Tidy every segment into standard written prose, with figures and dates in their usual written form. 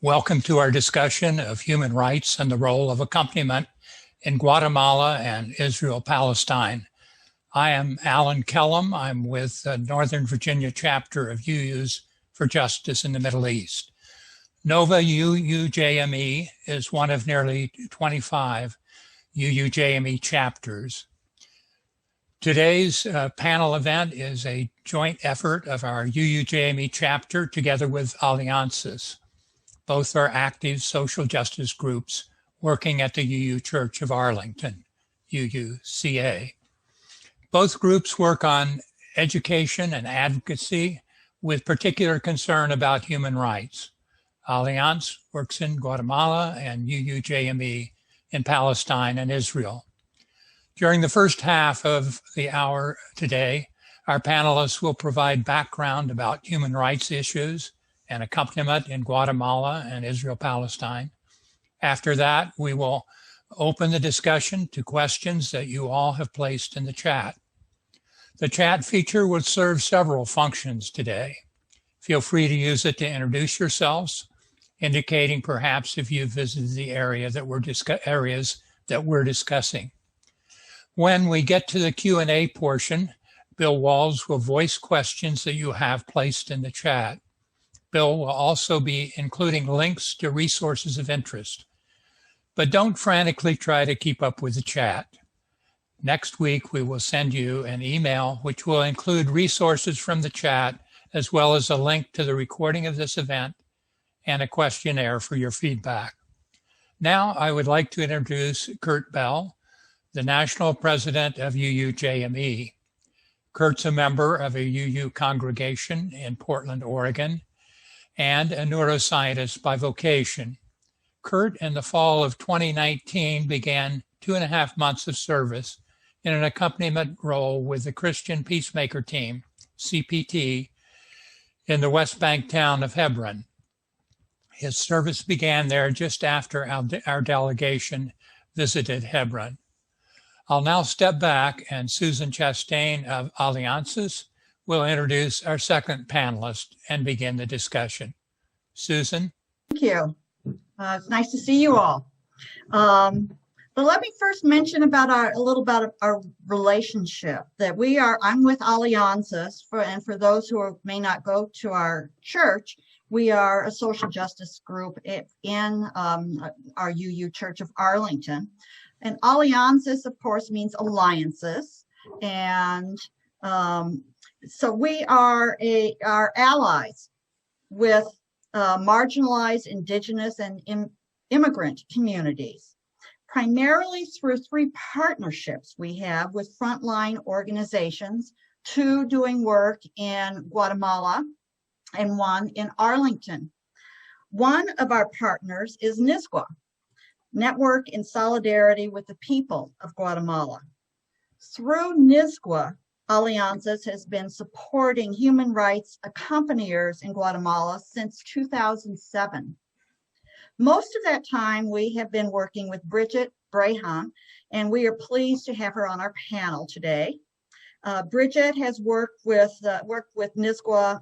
Welcome to our discussion of human rights and the role of accompaniment in Guatemala and Israel-Palestine. I am Alan Kellum. I'm with the Northern Virginia chapter of UUs for Justice in the Middle East. NOVA UUJME is one of nearly 25 UUJME chapters. Today's panel event is a joint effort of our UUJME chapter together with Alliances. Both are active social justice groups working at the UU Church of Arlington, UUCA. Both groups work on education and advocacy with particular concern about human rights. Alliance works in Guatemala and UUJME in Palestine and Israel. During the first half of the hour today, our panelists will provide background about human rights issues and accompaniment in Guatemala and Israel-Palestine. After that, we will open the discussion to questions that you all have placed in the chat. The chat feature will serve several functions today. Feel free to use it to introduce yourselves, indicating perhaps if you've visited the areas that we're discussing. When we get to the Q&A portion, Bill Walls will voice questions that you have placed in the chat. Bill will also be including links to resources of interest. But don't frantically try to keep up with the chat. Next week, we will send you an email which will include resources from the chat, as well as a link to the recording of this event and a questionnaire for your feedback. Now, I would like to introduce Kurt Bell, the National President of UUJME. Kurt's a member of a UU congregation in Portland, Oregon, and a neuroscientist by vocation. Kurt, in the fall of 2019, began 2.5 months of service in an accompaniment role with the Christian Peacemaker Team, CPT, in the West Bank town of Hebron. His service began there just after our delegation visited Hebron. I'll now step back and Susan Chastain of Alliances will introduce our second panelist and begin the discussion. Susan? Thank you. It's nice to see you all. But let me first mention about a little about our relationship that I'm with Alliances, and for those who may not go to our church, we are a social justice group in our UU Church of Arlington. And Alliances, of course, means alliances. And so we are allies with marginalized indigenous and immigrant communities, primarily through 3 partnerships we have with frontline organizations, 2 doing work in Guatemala and 1 in Arlington. One of our partners is NISGWA, Network in Solidarity with the People of Guatemala. Through NISGWA, Alliances has been supporting human rights accompaniers in Guatemala since 2007. Most of that time we have been working with Bridget Brahan, and we are pleased to have her on our panel today. Bridget has worked with NISGWA,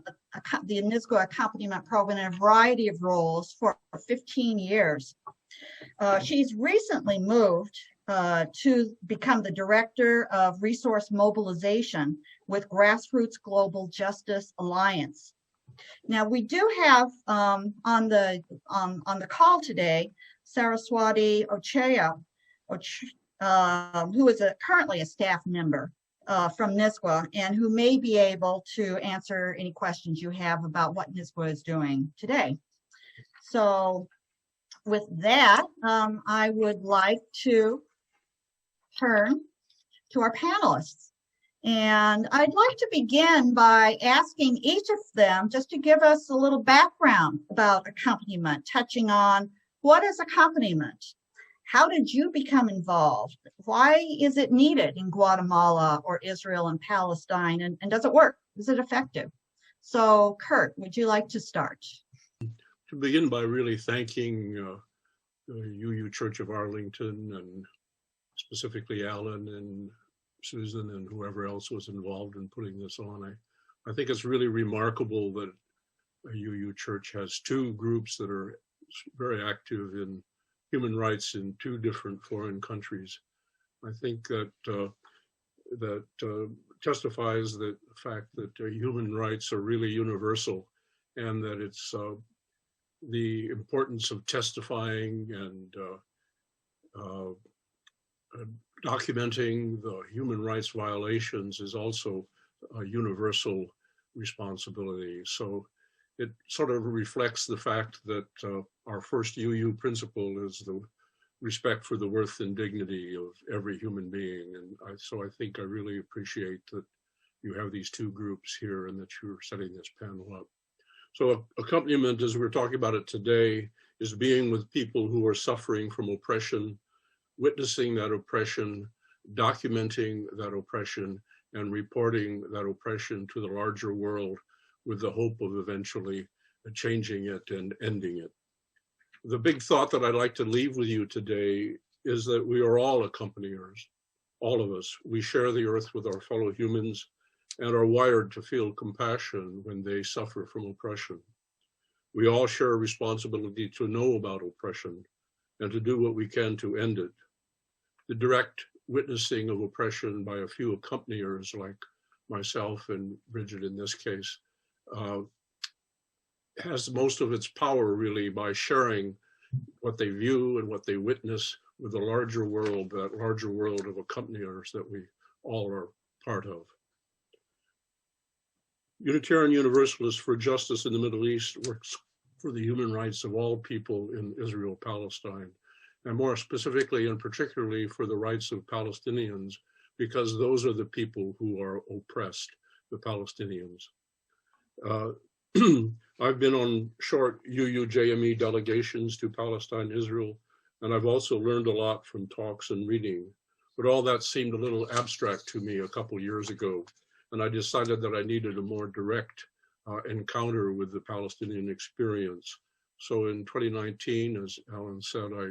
the NISGWA accompaniment program in a variety of roles for 15 years. She's recently moved to become the Director of Resource Mobilization with Grassroots Global Justice Alliance. Now we do have on the call today Saraswati Ochea, who is currently a staff member from NISGWA and who may be able to answer any questions you have about what NISGWA is doing today. So with that, I would like to turn to our panelists. And I'd like to begin by asking each of them just to give us a little background about accompaniment, touching on what is accompaniment? How did you become involved? Why is it needed in Guatemala or Israel and Palestine? And does it work? Is it effective? So Kurt, would you like to start? To begin by really thanking the UU Church of Arlington and specifically Alan and Susan and whoever else was involved in putting this on. I think it's really remarkable that a UU Church has 2 groups that are very active in human rights in 2 different foreign countries. I think that testifies the fact that human rights are really universal, and that it's the importance of testifying and documenting the human rights violations is also a universal responsibility. So it sort of reflects the fact that our first UU principle is the respect for the worth and dignity of every human being. And so I think I really appreciate that you have these 2 groups here and that you're setting this panel up. So accompaniment, as we're talking about it today, is being with people who are suffering from oppression, witnessing that oppression, documenting that oppression, and reporting that oppression to the larger world with the hope of eventually changing it and ending it. The big thought that I'd like to leave with you today is that we are all accompaniers, all of us. We share the earth with our fellow humans and are wired to feel compassion when they suffer from oppression. We all share a responsibility to know about oppression and to do what we can to end it. The direct witnessing of oppression by a few accompaniers like myself and Bridget in this case has most of its power really by sharing what they view and what they witness with the larger world, that larger world of accompaniers that we all are part of. Unitarian Universalists for Justice in the Middle East works for the human rights of all people in Israel, Palestine, and more specifically and particularly for the rights of Palestinians, because those are the people who are oppressed, the Palestinians. I've been on short UUJME delegations to Palestine, Israel, and I've also learned a lot from talks and reading, but all that seemed a little abstract to me a couple years ago, and I decided that I needed a more direct encounter with the Palestinian experience. So in 2019, as Alan said, I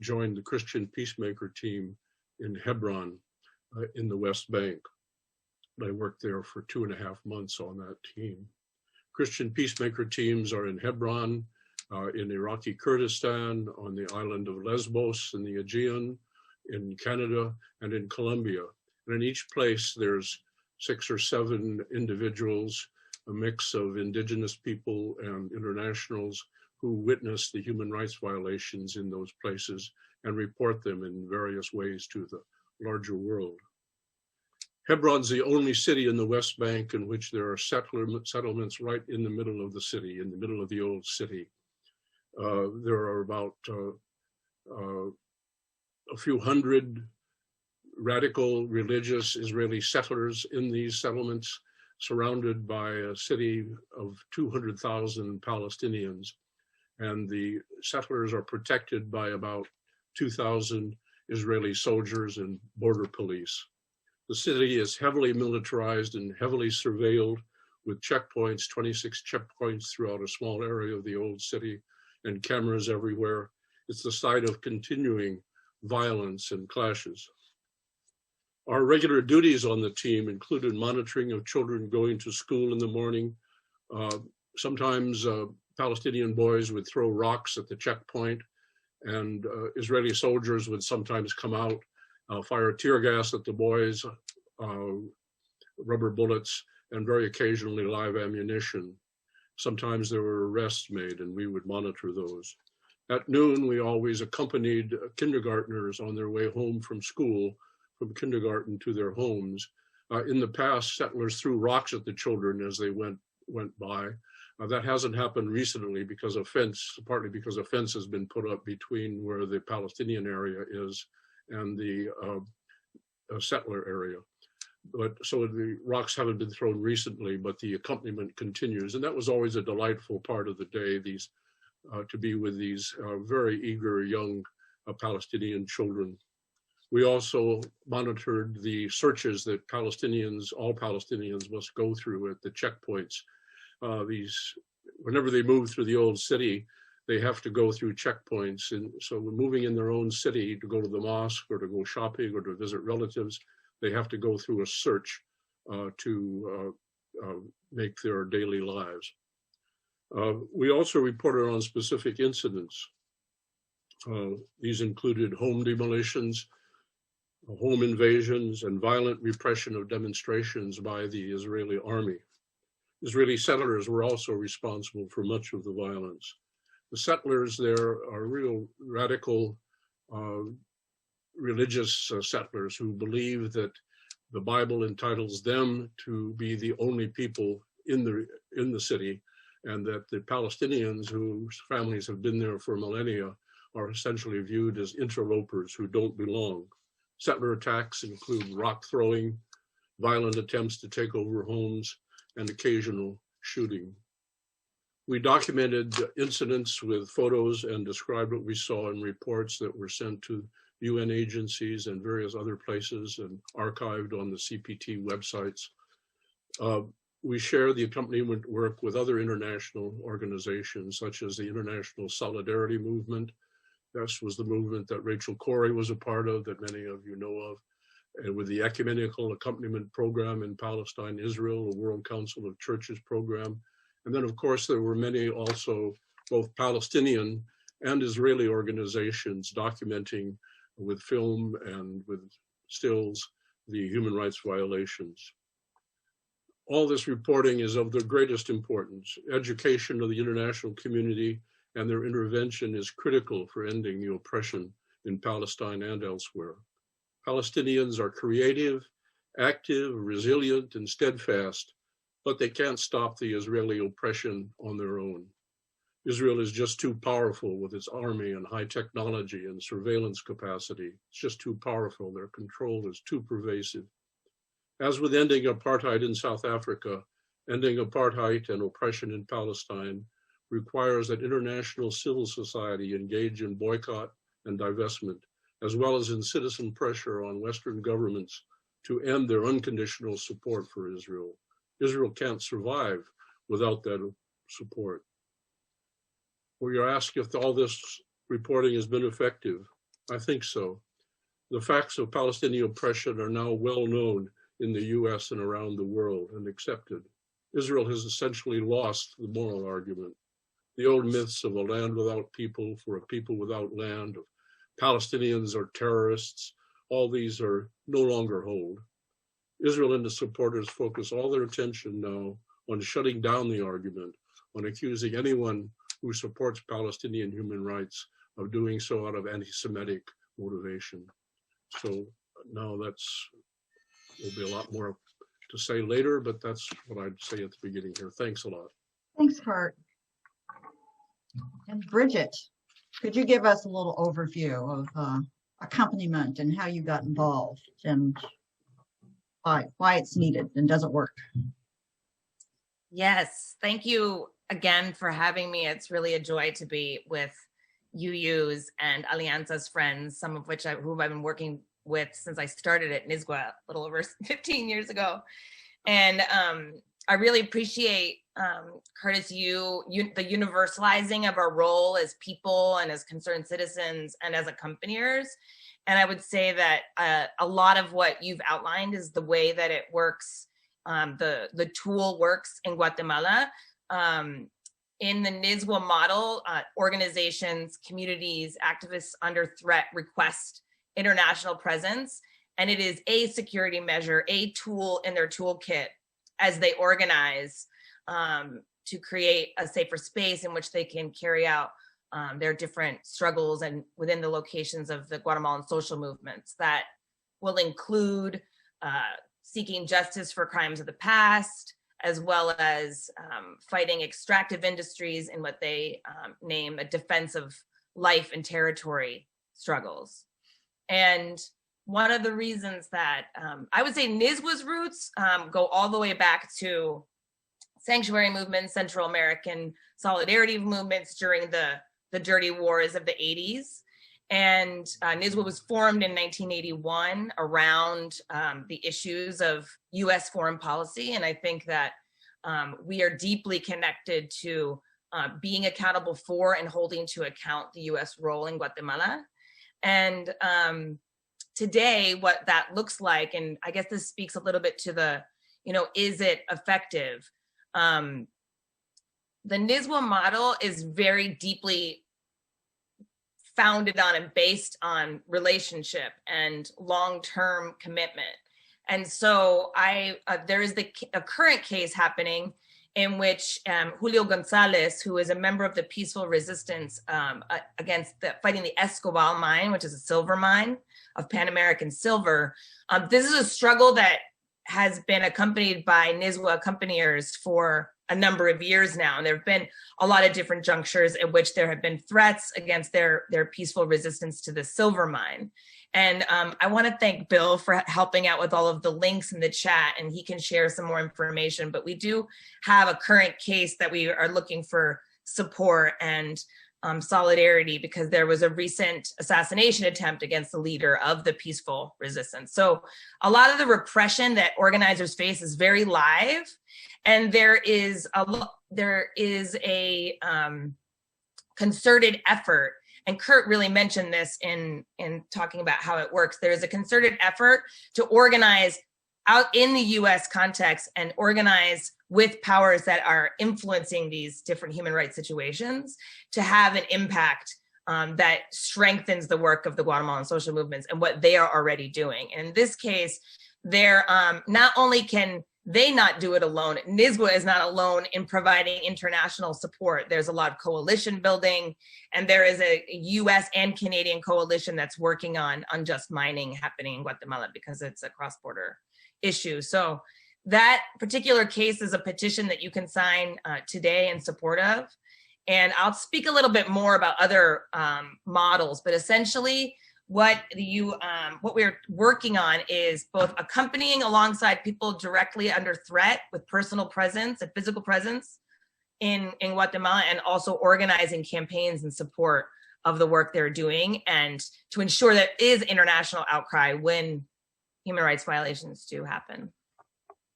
joined the Christian Peacemaker team in Hebron in the West Bank. I worked there for 2.5 months on that team. Christian Peacemaker teams are in Hebron, in Iraqi Kurdistan, on the island of Lesbos in the Aegean, in Canada, and in Colombia. And in each place, there's 6 or 7 individuals, a mix of indigenous people and internationals who witness the human rights violations in those places and report them in various ways to the larger world. Hebron's the only city in the West Bank in which there are settlements right in the middle of the city, in the middle of the old city. There are about a few hundred radical religious Israeli settlers in these settlements, surrounded by a city of 200,000 Palestinians. And the settlers are protected by about 2,000 Israeli soldiers and border police. The city is heavily militarized and heavily surveilled with checkpoints, 26 checkpoints throughout a small area of the old city and cameras everywhere. It's the site of continuing violence and clashes. Our regular duties on the team included monitoring of children going to school in the morning. Sometimes Palestinian boys would throw rocks at the checkpoint, and Israeli soldiers would sometimes come out, fire tear gas at the boys, rubber bullets, and very occasionally live ammunition. Sometimes there were arrests made and we would monitor those. At noon, we always accompanied kindergartners on their way home from school, from kindergarten to their homes. In the past, settlers threw rocks at the children as they went by. That hasn't happened recently because a fence, partly because a fence has been put up between where the Palestinian area is and the settler area. But so the rocks haven't been thrown recently, but the accompaniment continues. And that was always a delightful part of the day, to be with these very eager young Palestinian children. We also monitored the searches that all Palestinians must go through at the checkpoints. Whenever they move through the old city, they have to go through checkpoints. And so when moving in their own city to go to the mosque or to go shopping or to visit relatives, they have to go through a search to make their daily lives. We also reported on specific incidents. These included home demolitions, home invasions, and violent repression of demonstrations by the Israeli army. Israeli settlers were also responsible for much of the violence. The settlers there are real radical religious settlers who believe that the Bible entitles them to be the only people in the city, and that the Palestinians whose families have been there for millennia are essentially viewed as interlopers who don't belong. Settler attacks include rock throwing, violent attempts to take over homes, and occasional shooting. We documented incidents with photos and described what we saw in reports that were sent to UN agencies and various other places and archived on the CPT websites. We share the accompaniment work with other international organizations, such as the International Solidarity Movement. This was the movement that Rachel Corrie was a part of, that many of you know of, and with the Ecumenical Accompaniment Program in Palestine, Israel, the World Council of Churches program. And then, of course, there were many also, both Palestinian and Israeli organizations documenting with film and with stills the human rights violations. All this reporting is of the greatest importance. Education of the international community and their intervention is critical for ending the oppression in Palestine and elsewhere. Palestinians are creative, active, resilient, and steadfast, but they can't stop the Israeli oppression on their own. Israel is just too powerful with its army and high technology and surveillance capacity. It's just too powerful. Their control is too pervasive. As with ending apartheid in South Africa, ending apartheid and oppression in Palestine requires that international civil society engage in boycott and divestment, as well as in citizen pressure on Western governments to end their unconditional support for Israel. Israel can't survive without that support. We are asked if all this reporting has been effective. I think so. The facts of Palestinian oppression are now well known in the US and around the world and accepted. Israel has essentially lost the moral argument. The old myths of a land without people, for a people without land, of Palestinians are terrorists, all these are no longer hold. Israel and its supporters focus all their attention now on shutting down the argument, on accusing anyone who supports Palestinian human rights of doing so out of anti-Semitic motivation. So now there'll be a lot more to say later, but that's what I'd say at the beginning here. Thanks a lot. Thanks, Kurt. And Bridget, could you give us a little overview of accompaniment and how you got involved and why it's needed and does it work? Yes, thank you again for having me. It's really a joy to be with UU's and Alianza's friends, some of which who I've been working with since I started at NISGWA a little over 15 years ago. And I really appreciate, Curtis, the universalizing of our role as people and as concerned citizens and as accompaniers. And I would say that a lot of what you've outlined is the way that it works, the tool works in Guatemala. In the NISGWA model, organizations, communities, activists under threat request international presence, and it is a security measure, a tool in their toolkit as they organize to create a safer space in which they can carry out their different struggles and within the locations of the Guatemalan social movements that will include seeking justice for crimes of the past, as well as fighting extractive industries in what they name a defense of life and territory struggles. And one of the reasons that I would say NISGWA's roots go all the way back to sanctuary movements, Central American solidarity movements during the dirty wars of the 80s. And NISGWA was formed in 1981 around the issues of US foreign policy. And I think that we are deeply connected to being accountable for and holding to account the US role in Guatemala. And today, what that looks like, and I guess this speaks a little bit to the, is it effective? the NISWA model is very deeply founded on and based on relationship and long-term commitment. And so there is a current case happening in which Julio Gonzalez, who is a member of the peaceful resistance against fighting the Escobal mine, which is a silver mine of Pan American silver. This is a struggle that has been accompanied by NISWA accompaniers for a number of years now. And there have been a lot of different junctures in which there have been threats against their peaceful resistance to the silver mine. And I want to thank Bill for helping out with all of the links in the chat, and he can share some more information. But we do have a current case that we are looking for support and solidarity, because there was a recent assassination attempt against the leader of the peaceful resistance. So a lot of the repression that organizers face is very live, and there is a concerted effort. And Kurt really mentioned this in talking about how it works. There is a concerted effort to organize out in the US context and organize with powers that are influencing these different human rights situations to have an impact that strengthens the work of the Guatemalan social movements and what they are already doing. And in this case, they're not only can they not do it alone, NISWA is not alone in providing international support. There's a lot of coalition building, and there is a US and Canadian coalition that's working on unjust mining happening in Guatemala because it's a cross-border issue. So that particular case is a petition that you can sign today in support of. And I'll speak a little bit more about other models, but essentially what we're working on is both accompanying alongside people directly under threat with personal presence and physical presence in Guatemala, and also organizing campaigns in support of the work they're doing, and to ensure that is international outcry when human rights violations do happen.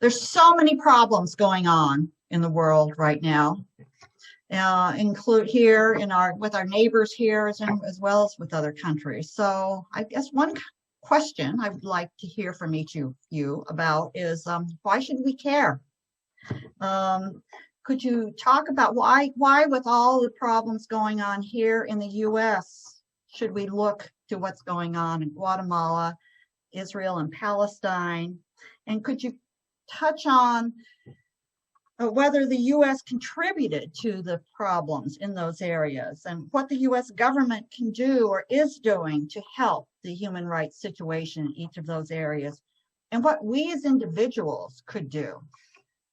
There's so many problems going on in the world right now, include here with our neighbors here as well as with other countries. So I guess one question I would like to hear from each of you about is why should we care? Could you talk about why with all the problems going on here in the US, should we look to what's going on in Guatemala, Israel, and Palestine? And could you touch on whether the US contributed to the problems in those areas, and what the US government can do or is doing to help the human rights situation in each of those areas, and what we as individuals could do?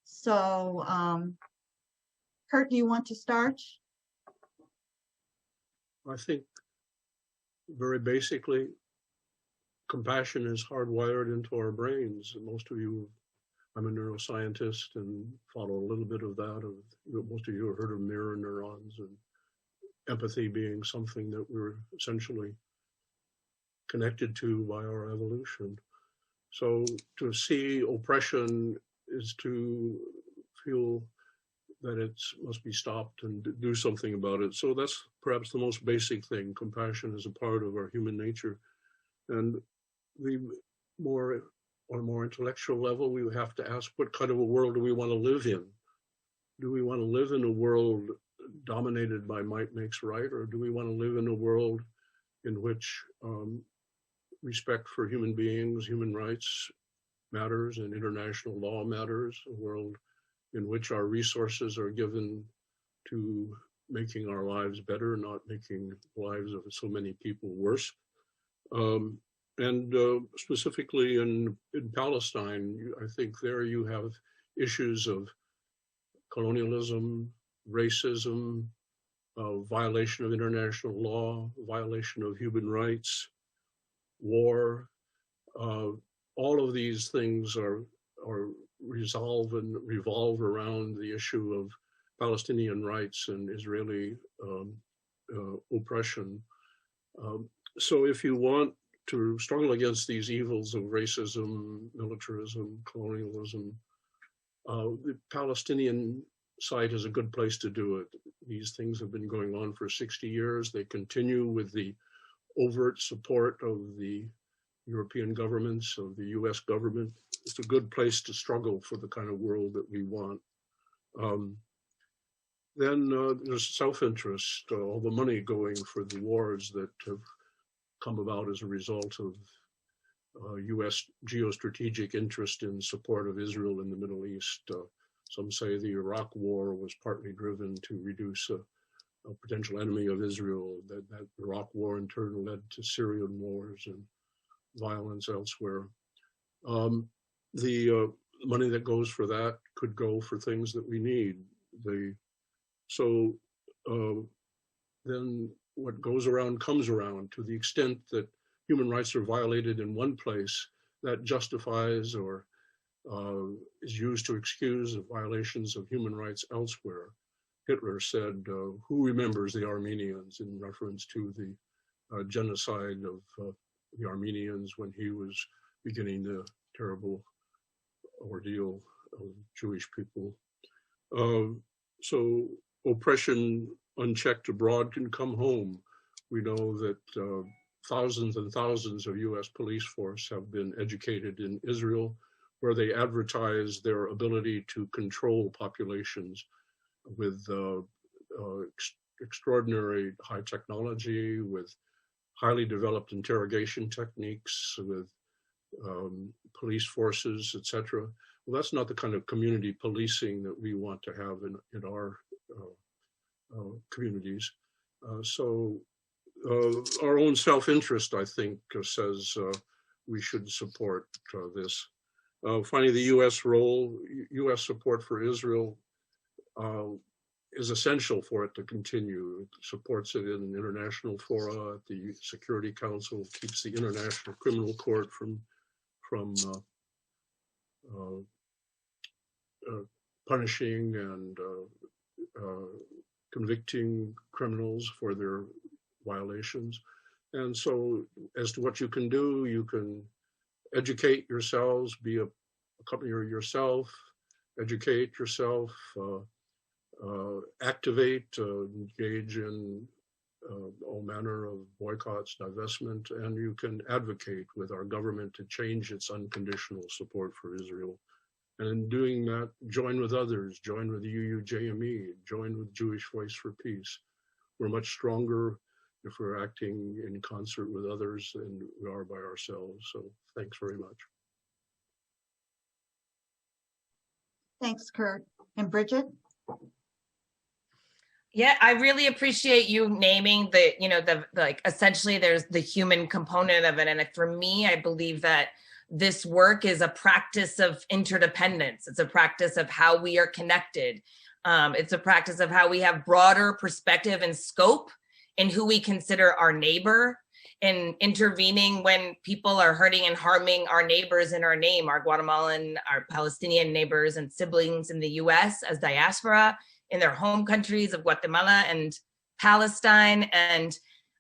So, Kurt, do you want to start? I think very basically, compassion is hardwired into our brains. Most of you, I'm a neuroscientist and follow a little bit of that. Most of you have heard of mirror neurons, and empathy being something that we're essentially connected to by our evolution. So to see oppression is to feel that it must be stopped and do something about it. So that's perhaps the most basic thing. Compassion is a part of our human nature. And on a more intellectual level, we would have to ask, what kind of a world do we want to live in? Do we want to live in a world dominated by might makes right, or do we want to live in a world in which respect for human beings, human rights matters, and international law matters, a world in which our resources are given to making our lives better, not making the lives of so many people worse? And specifically in Palestine, I think there you have issues of colonialism, racism, violation of international law, violation of human rights, war. All of these things are resolve and revolve around the issue of Palestinian rights and Israeli oppression. So if you want to struggle against these evils of racism, militarism, colonialism, the Palestinian side is a good place to do it. These things have been going on for 60 years. They continue with the overt support of the European governments, of the US government. It's a good place to struggle for the kind of world that we want. Then there's self-interest, all the money going for the wars that have come about as a result of U.S. geostrategic interest in support of Israel in the Middle East. Some say the Iraq War was partly driven to reduce a potential enemy of Israel. That Iraq War in turn led to Syrian wars and violence elsewhere. The money that goes for that could go for things that we need. Then what goes around comes around. To the extent that human rights are violated in one place, that justifies or is used to excuse the violations of human rights elsewhere. Hitler said, who remembers the Armenians, in reference to the genocide of the Armenians when he was beginning the terrible ordeal of Jewish people. So oppression unchecked abroad can come home. We know that thousands and thousands of US police force have been educated in Israel, where they advertise their ability to control populations with extraordinary high technology, with highly developed interrogation techniques, with police forces, etc. Well, that's not the kind of community policing that we want to have in our communities. So our own self-interest, I think, says we should support this. Finally, the U.S. role, U.S. support for Israel is essential for it to continue. It supports it in international fora, at the Security Council, keeps the International Criminal Court from punishing and convicting criminals for their violations. And so as to what you can do, you can educate yourselves, be a accompanier yourself, educate yourself, activate, engage in all manner of boycotts, divestment, and you can advocate with our government to change its unconditional support for Israel. And in doing that, join with others, join with UUJME, join with Jewish Voice for Peace. We're much stronger if we're acting in concert with others than we are by ourselves. So thanks very much. Thanks, Kurt. And Bridget? Yeah, I really appreciate you naming the, the like, essentially there's the human component of it. And for me, I believe that this work is a practice of interdependence. It's a practice of how we are connected. It's a practice of how we have broader perspective and scope in who we consider our neighbor, and intervening when people are hurting and harming our neighbors in our name, our Guatemalan, our Palestinian neighbors and siblings in the US as diaspora, in their home countries of Guatemala and Pallestine. And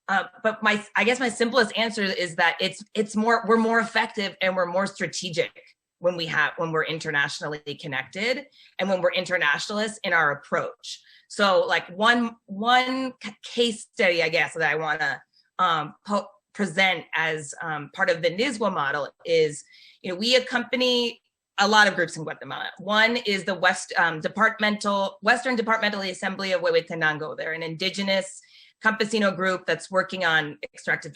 but I guess my simplest answer is that we're more effective and we're more strategic when we're internationally connected and when we're internationalists in our approach. So like one case study, I guess, that I want to present as part of the NISWA model is, we accompany a lot of groups in Guatemala. One is the Western Departmental Assembly of Huehuetenango. They're an indigenous campesino group that's working on extractive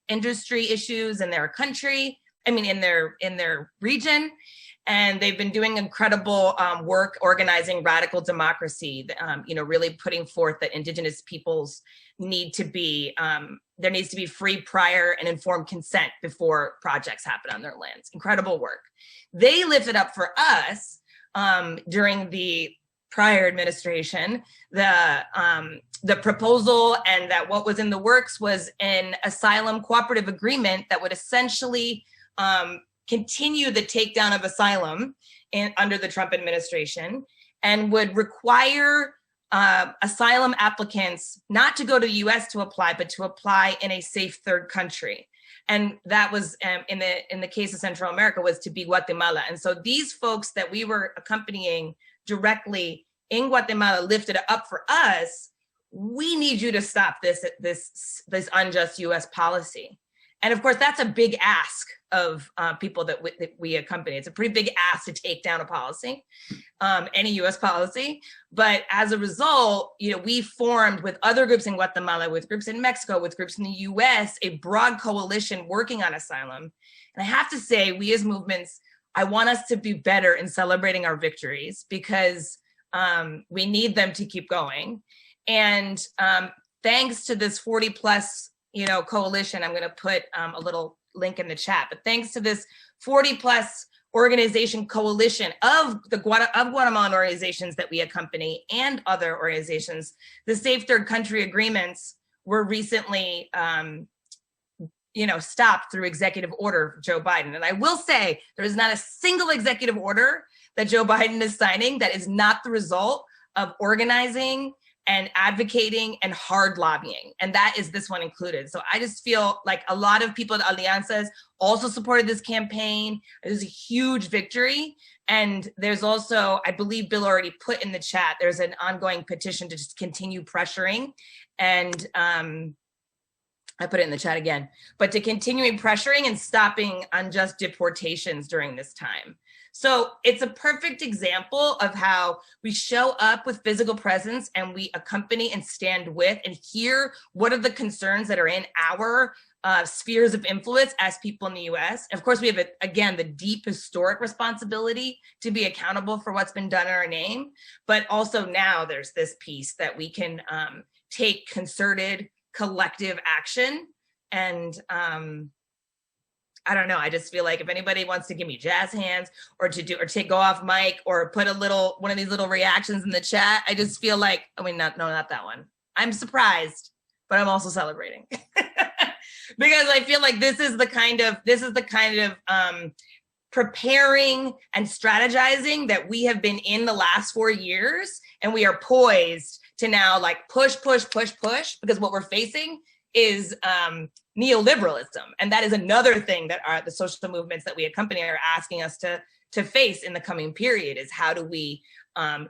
industry issues in their country, in their region. And they've been doing incredible work organizing radical democracy, really putting forth that indigenous peoples need to be, there needs to be free, prior, and informed consent before projects happen on their lands. Incredible work. They lifted up for us during the prior administration, the proposal, and that what was in the works was an asylum cooperative agreement that would essentially continue the takedown of asylum under the Trump administration, and would require asylum applicants not to go to the US to apply, but to apply in a safe third country. And that was, in the case of Central America, was to be Guatemala. And so these folks that we were accompanying directly in Guatemala lifted it up for us. We need you to stop this unjust US policy. And of course, that's a big ask of people that we accompany. It's a pretty big ask to take down a policy, any US policy. But as a result, we formed with other groups in Guatemala, with groups in Mexico, with groups in the US, a broad coalition working on asylum. And I have to say, we as movements, I want us to be better in celebrating our victories, because we need them to keep going. And thanks to this 40 plus coalition, I'm going to put a little link in the chat, but thanks to this 40 plus organization coalition of Guatemalan organizations that we accompany and other organizations, the Safe Third Country agreements were recently stopped through executive order of Joe Biden. And I will say there is not a single executive order that Joe Biden is signing that is not the result of organizing and advocating and hard lobbying. And that is this one included. So I just feel like a lot of people at Alianzas also supported this campaign. It was a huge victory. And there's also, I believe Bill already put in the chat, there's an ongoing petition to just continue pressuring. And I put it in the chat again, but to continuing pressuring and stopping unjust deportations during this time. So it's a perfect example of how we show up with physical presence and we accompany and stand with and hear what are the concerns that are in our spheres of influence as people in the US. Of course, we have, again, the deep historic responsibility to be accountable for what's been done in our name, but also now there's this piece that we can take concerted, collective action. And I don't know, I just feel like if anybody wants to give me jazz hands or go off mic or put one of these little reactions in the chat, I just feel like, not that one. I'm surprised, but I'm also celebrating because I feel like this is the kind of preparing and strategizing that we have been in the last 4 years, and we are poised to now push, because what we're facing is neoliberalism. And that is another thing that the social movements that we accompany are asking us to face in the coming period is how do we,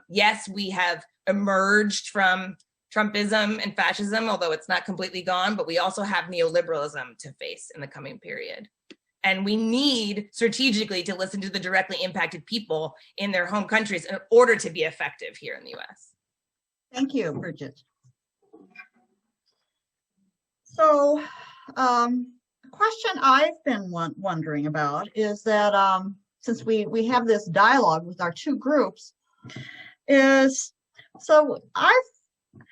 yes, we have emerged from Trumpism and fascism, although it's not completely gone, but we also have neoliberalism to face in the coming period. And we need strategically to listen to the directly impacted people in their home countries in order to be effective here in the US. Thank you, Bridget. So a question I've been wondering about is that since we have this dialogue with our two groups, so I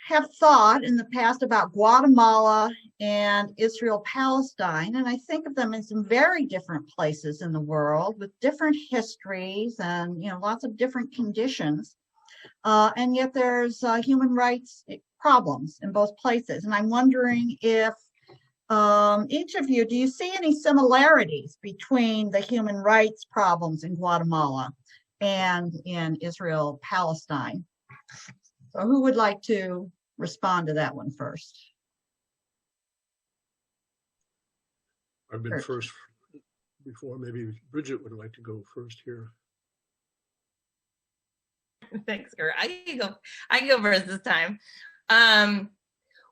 have thought in the past about Guatemala and Israel-Palestine, and I think of them in some very different places in the world with different histories and lots of different conditions. And yet there's human rights problems in both places. And I'm wondering if each of you, do you see any similarities between the human rights problems in Guatemala and in Israel-Palestine? So who would like to respond to that one first? I've been first before. Maybe Bridget would like to go first here. Thanks, Kurt. I can go first this time.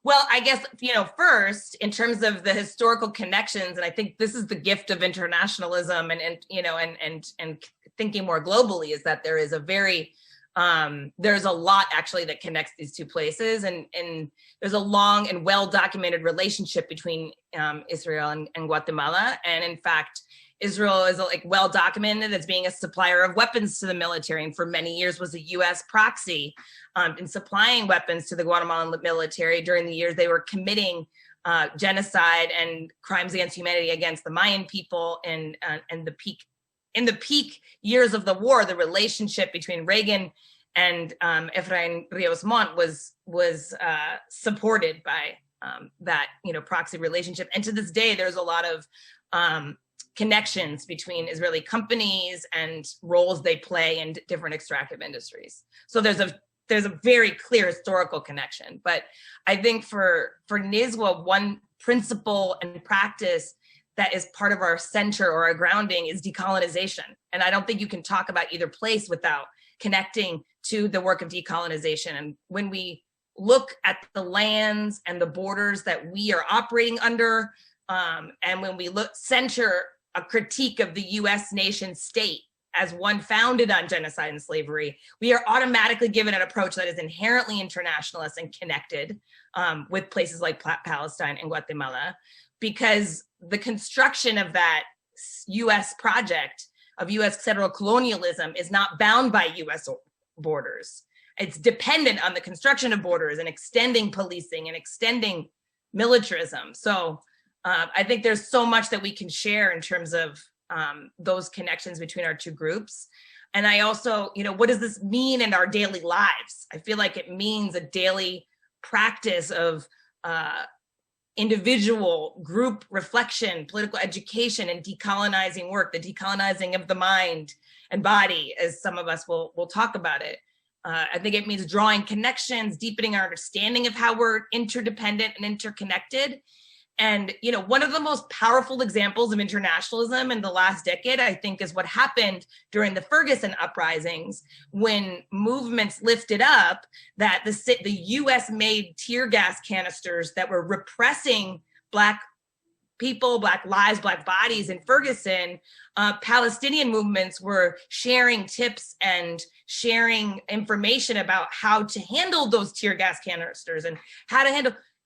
Well, I guess, first, in terms of the historical connections, and I think this is the gift of internationalism and thinking more globally, is that there is there's a lot actually that connects these two places. And there's a long and well-documented relationship between Israel and Guatemala. And in fact, Israel is well documented as being a supplier of weapons to the military, and for many years was a U.S. proxy in supplying weapons to the Guatemalan military during the years they were committing genocide and crimes against humanity against the Mayan people. And in the peak years of the war, the relationship between Reagan and Efrain Rios Montt was supported by that proxy relationship. And to this day, there's a lot of connections between Israeli companies and roles they play in different extractive industries. So there's a very clear historical connection. But I think for NISWA, one principle and practice that is part of our center or our grounding is decolonization. And I don't think you can talk about either place without connecting to the work of decolonization. And when we look at the lands and the borders that we are operating under, And when we center a critique of the US nation state as one founded on genocide and slavery, we are automatically given an approach that is inherently internationalist and connected with places like Palestine and Guatemala, because the construction of that US project of US federal colonialism is not bound by US borders. It's dependent on the construction of borders and extending policing and extending militarism. So I think there's so much that we can share in terms of those connections between our two groups. And I also, what does this mean in our daily lives? I feel like it means a daily practice of individual group reflection, political education, and decolonizing work, the decolonizing of the mind and body, as some of us will talk about it. I think it means drawing connections, deepening our understanding of how we're interdependent and interconnected. And, one of the most powerful examples of internationalism in the last decade, I think, is what happened during the Ferguson uprisings, when movements lifted up that the US made tear gas canisters that were repressing Black people, Black lives, Black bodies in Ferguson. Palestinian movements were sharing tips and sharing information about how to handle those tear gas canisters and how to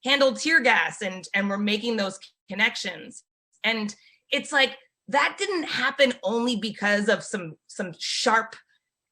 handle tear gas, and we're making those connections. And it's like, that didn't happen only because of some sharp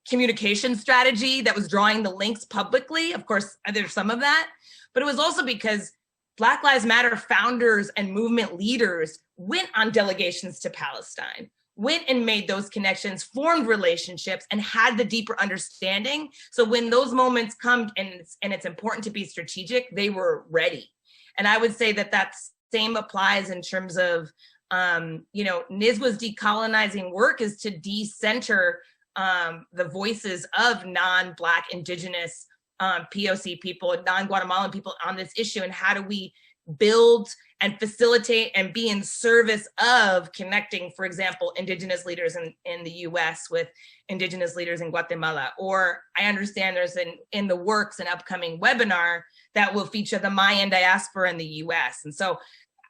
communication strategy that was drawing the links publicly. Of course, there's some of that, but it was also because Black Lives Matter founders and movement leaders went on delegations to Palestine, went and made those connections, formed relationships, and had the deeper understanding. So when those moments come and it's important to be strategic, they were ready. And I would say that same applies in terms of, NISWA's decolonizing work is to decenter the voices of non-Black, Indigenous, POC people, non-Guatemalan people on this issue, and how do we build and facilitate and be in service of connecting, for example, Indigenous leaders in the US with Indigenous leaders in Guatemala. Or I understand there's in the works an upcoming webinar that will feature the Mayan diaspora in the US. And so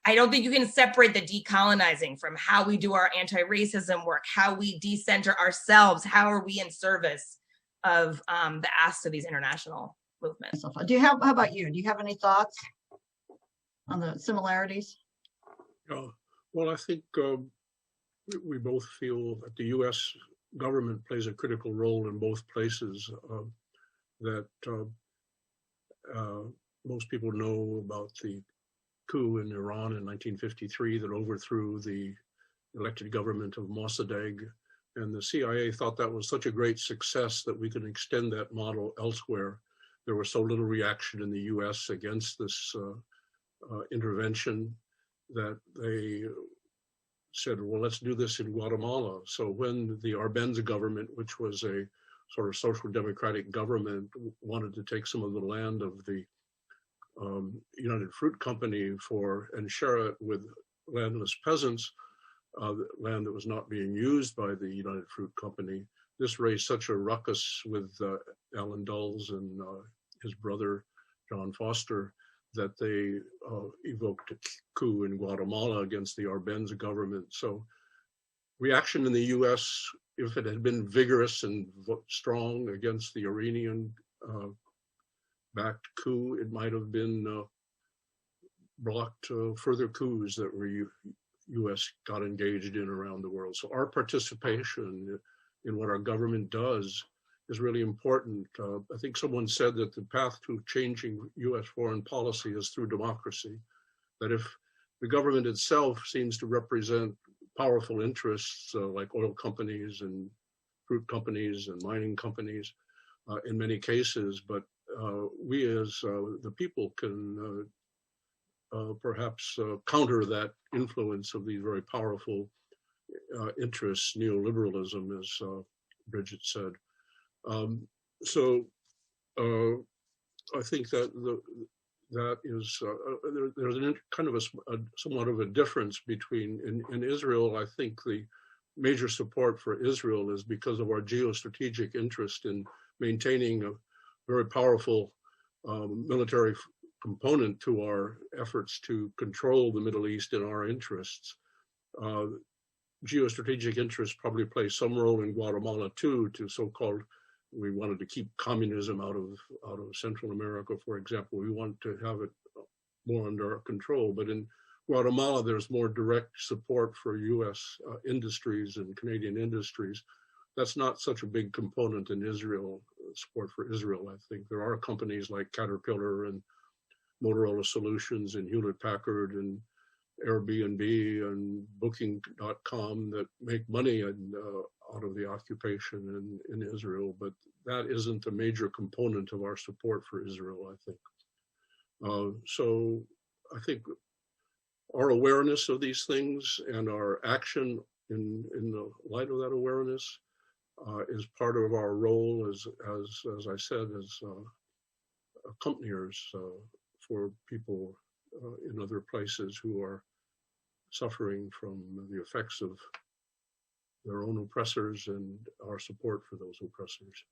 I don't think you can separate the decolonizing from how we do our anti-racism work, how we decenter ourselves, how are we in service of the asks of these international movements. How about you? Do you have any thoughts on the similarities? Well, I think we both feel that the U.S. government plays a critical role in both places. That most people know about the coup in Iran in 1953 that overthrew the elected government of Mossadegh. And the CIA thought that was such a great success that we could extend that model elsewhere. There was so little reaction in the US against this intervention that they said, well, let's do this in Guatemala. So when the Arbenz government, which was a sort of social democratic government, wanted to take some of the land of the United Fruit Company and share it with landless peasants, land that was not being used by the United Fruit Company. This raised such a ruckus with Alan Dulles and his brother, John Foster, that they evoked a coup in Guatemala against the Arbenz government. So reaction in the US, if it had been vigorous and strong against the Iranian backed coup, it might have been blocked further coups that were US got engaged in around the world. So our participation in what our government does is really important. I think someone said that the path to changing US foreign policy is through democracy. That if the government itself seems to represent powerful interests like oil companies and fruit companies and mining companies in many cases, but we as the people can perhaps counter that influence of these very powerful interests, neoliberalism, as Bridget said. So I think that that is there's kind of a somewhat of a difference between in Israel. I think the major support for Israel is because of our geostrategic interest in maintaining a very powerful military component to our efforts to control the Middle East in our interests. Geostrategic interests probably play some role in Guatemala too, to so-called, we wanted to keep communism out of Central America, for example. We want to have it more under our control. But in Guatemala, there's more direct support for US industries and Canadian industries. That's not such a big component in Israel, support for Israel, I think. There are companies like Caterpillar and Motorola Solutions and Hewlett Packard and Airbnb and Booking.com that make money out of the occupation in Israel, but that isn't a major component of our support for Israel, I think. So I think our awareness of these things and our action in the light of that awareness is part of our role as I said, as accompaniers for people in other places who are suffering from the effects of their own oppressors and our support for those oppressors.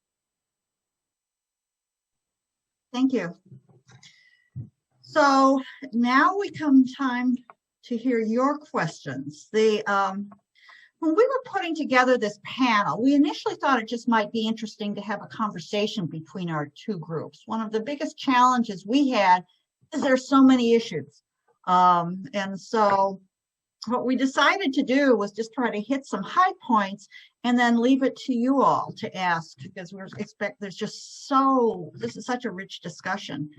Thank you. So now we come time to hear your questions. When we were putting together this panel, we initially thought it just might be interesting to have a conversation between our two groups. One of the biggest challenges we had is there's so many issues. And so what we decided to do was just try to hit some high points and then leave it to you all to ask, because there's just this is such a rich discussion.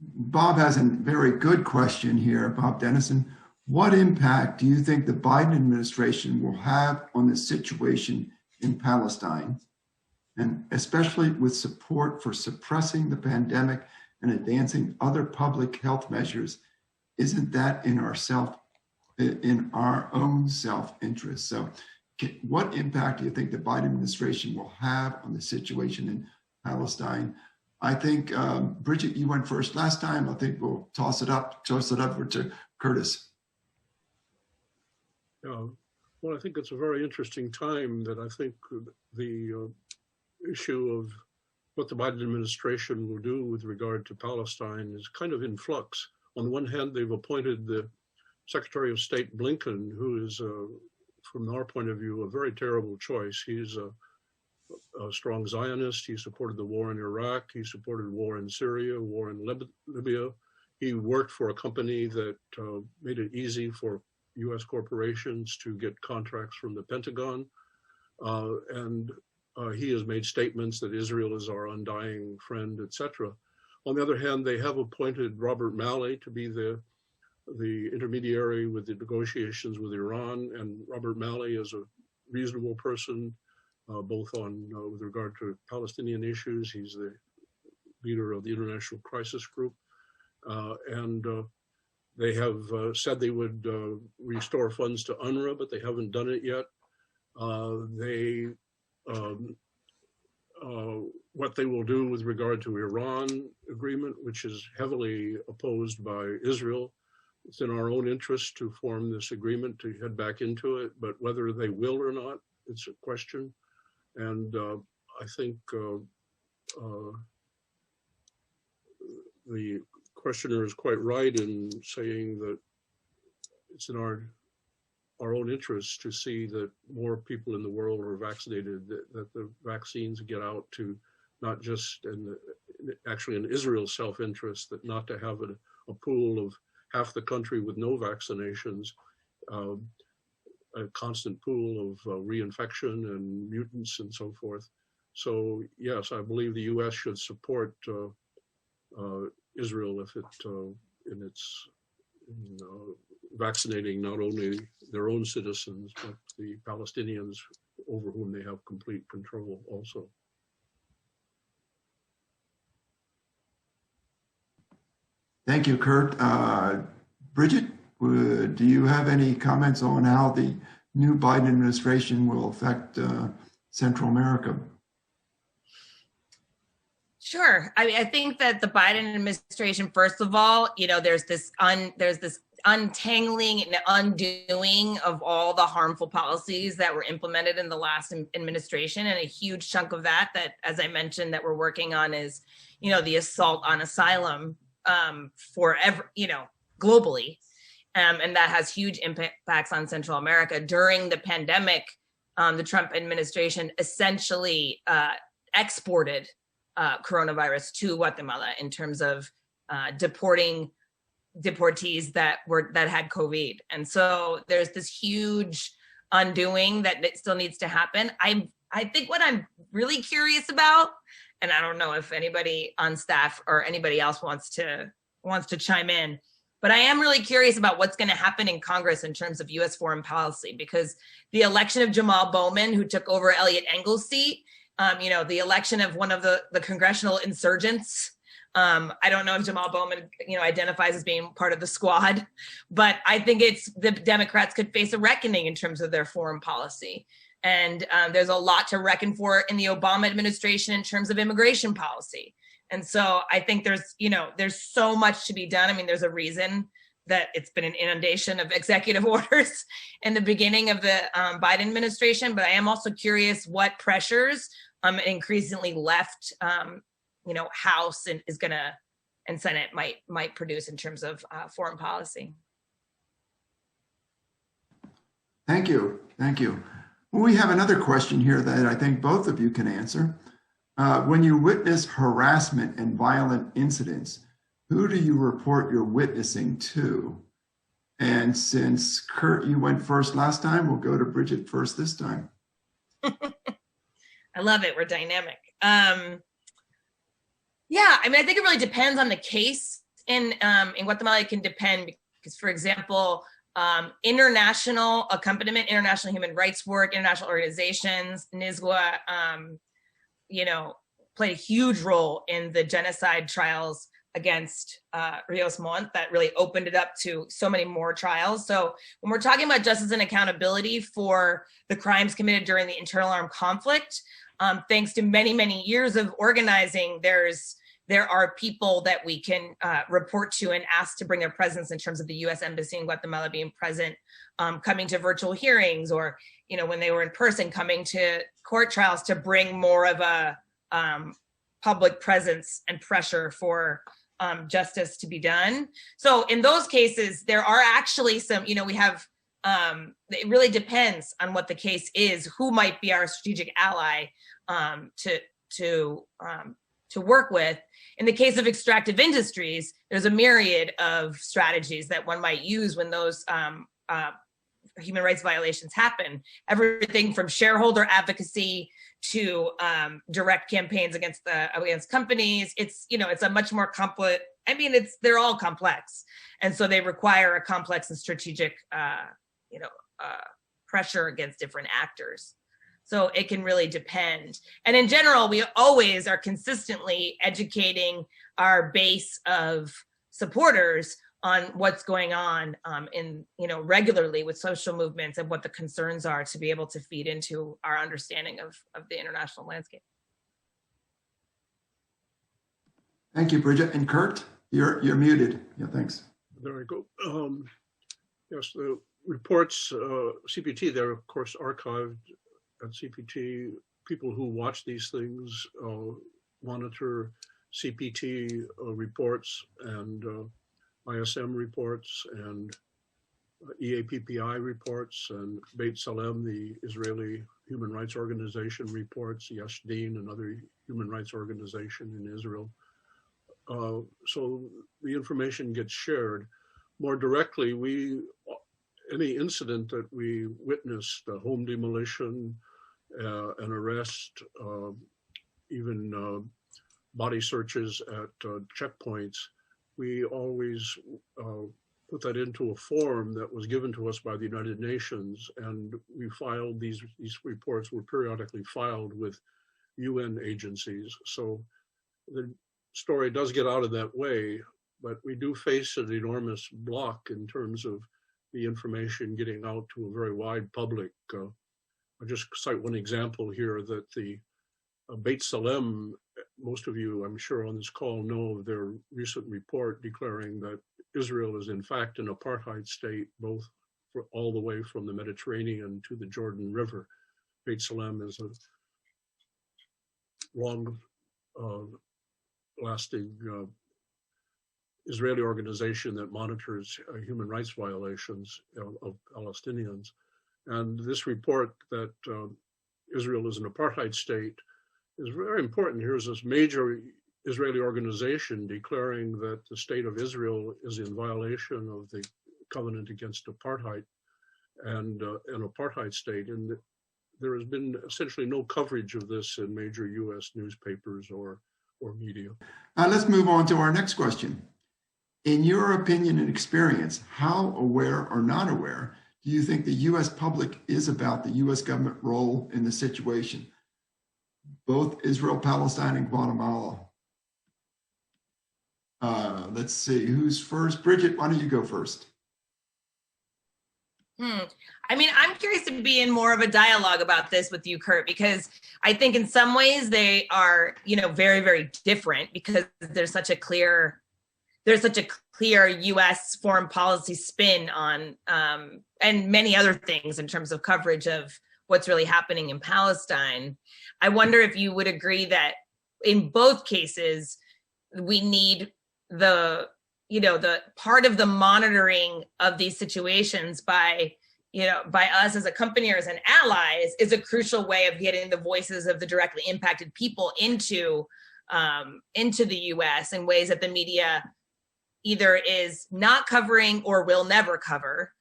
Bob has a very good question here, Bob Dennison. What impact do you think the Biden administration will have on the situation in Palestine, and especially with support for suppressing the pandemic and advancing other public health measures? Isn't that in our own self-interest? So what impact do you think the Biden administration will have on the situation in Palestine? I think, Bridget, you went first last time. I think we'll toss it up to Curtis. Well, I think it's a very interesting time that I think the issue of what the Biden administration will do with regard to Palestine is kind of in flux. On the one hand, they've appointed the Secretary of State Blinken, who is, from our point of view, a very terrible choice. He's a strong Zionist. He supported the war in Iraq. He supported war in Syria, war in Libya. He worked for a company that made it easy for US corporations to get contracts from the Pentagon. And he has made statements that Israel is our undying friend, etc. On the other hand, they have appointed Robert Malley to be the intermediary with the negotiations with Iran. And Robert Malley is a reasonable person, both with regard to Palestinian issues. He's the leader of the International Crisis Group. They have said they would restore funds to UNRWA, but they haven't done it yet. What they will do with regard to Iran agreement, which is heavily opposed by Israel. It's in our own interest to form this agreement, to head back into it, but whether they will or not, it's a question. And I think the questioner is quite right in saying that it's in our own interest to see that more people in the world are vaccinated, that the vaccines get out to not just, actually in Israel's self-interest, that not to have a pool of half the country with no vaccinations, a constant pool of reinfection and mutants and so forth. So yes, I believe the US should support Israel if in its vaccinating not only their own citizens, but the Palestinians over whom they have complete control also. Thank you, Kurt. Bridget, do you have any comments on how the new Biden administration will affect Central America? Sure. I mean, I think that the Biden administration, first of all, there's this untangling and undoing of all the harmful policies that were implemented in the last administration. And a huge chunk of that, as I mentioned, that we're working on is, the assault on asylum forever, globally. And that has huge impacts on Central America. During the pandemic, the Trump administration essentially exported coronavirus to Guatemala in terms of deportees that had COVID. And so there's this huge undoing that still needs to happen. I think what I'm really curious about, and I don't know if anybody on staff or anybody else wants to chime in, but I am really curious about what's going to happen in Congress in terms of U.S. foreign policy, because the election of Jamal Bowman, who took over Elliot Engel's seat, the election of one of the congressional insurgents. I don't know if Jamal Bowman, identifies as being part of the squad, but I think the Democrats could face a reckoning in terms of their foreign policy. And there's a lot to reckon for in the Obama administration in terms of immigration policy. And so I think there's so much to be done. I mean, there's a reason that it's been an inundation of executive orders in the beginning of the Biden administration, but I am also curious what pressures increasingly left, House and Senate might produce in terms of foreign policy. Thank you. We have another question here that I think both of you can answer. When you witness harassment and violent incidents, who do you report you're witnessing to? And since Kurt, you went first last time, we'll go to Bridget first this time. I love it. We're dynamic. I think it really depends on the case. In Guatemala, it can depend because, for example, international accompaniment, international human rights work, international organizations, NISGWA, played a huge role in the genocide trials against Rios Montt that really opened it up to so many more trials. So when we're talking about justice and accountability for the crimes committed during the internal armed conflict, thanks to many, many years of organizing, there are people that we can report to and ask to bring their presence in terms of the U.S. Embassy in Guatemala being present, coming to virtual hearings, or, when they were in person, coming to court trials to bring more of a public presence and pressure for justice to be done. So in those cases, there are actually some, we have, it really depends on what the case is, who might be our strategic ally to work with. In the case of extractive industries, there's a myriad of strategies that one might use when those human rights violations happen. Everything from shareholder advocacy to direct campaigns against companies. It's a much more complex. They're all complex, and so they require a complex and strategic pressure against different actors. So it can really depend. And in general, we always are consistently educating our base of supporters on what's going on regularly with social movements and what the concerns are to be able to feed into our understanding of the international landscape. Thank you, Bridget. And Kurt, you're muted. Yeah, thanks. There I go. Yes, the reports, CPT, they're of course archived at CPT. People who watch these things monitor CPT reports and ISM reports and EAPPI reports and Beit Salem, the Israeli Human Rights Organization reports, Yesh Din, another human rights organization in Israel. So the information gets shared. More directly, any incident that we witnessed, a home demolition, an arrest, even body searches at checkpoints, we always put that into a form that was given to us by the United Nations, and we filed these reports were periodically filed with UN agencies. So the story does get out of that way, but we do face an enormous block in terms of the information getting out to a very wide public. I'll just cite one example here that the Beit Salem, most of you, I'm sure on this call, know of their recent report declaring that Israel is in fact an apartheid state, both all the way from the Mediterranean to the Jordan River. Beit Salem is a long lasting Israeli organization that monitors human rights violations of Palestinians. And this report that Israel is an apartheid state is very important. Here's this major Israeli organization declaring that the state of Israel is in violation of the Covenant Against Apartheid and an apartheid state. And there has been essentially no coverage of this in major US newspapers or media. Let's move on to our next question. In your opinion and experience, how aware or not aware do you think the US public is about the US government role in the situation, both Israel, Palestine, and Guatemala? Let's see, who's first? Bridget, why don't you go first? I mean, I'm curious to be in more of a dialogue about this with you, Kurt, because I think in some ways they are, very, very different because there's such a clear U.S. foreign policy spin on, and many other things in terms of coverage of what's really happening in Palestine. I wonder if you would agree that in both cases, we need the part of the monitoring of these situations by us as accompaniers and allies is a crucial way of getting the voices of the directly impacted people into the U.S. in ways that the media either is not covering or will never cover,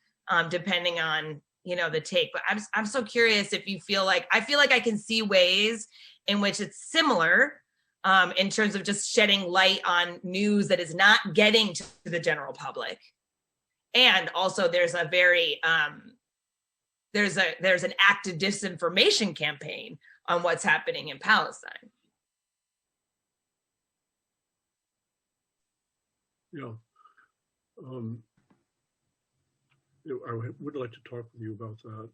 depending on the take. But I'm so curious if you feel like I can see ways in which it's similar. In terms of just shedding light on news that is not getting to the general public. And also there's a very, there's an active disinformation campaign on what's happening in Palestine. Yeah. I would like to talk with you about that.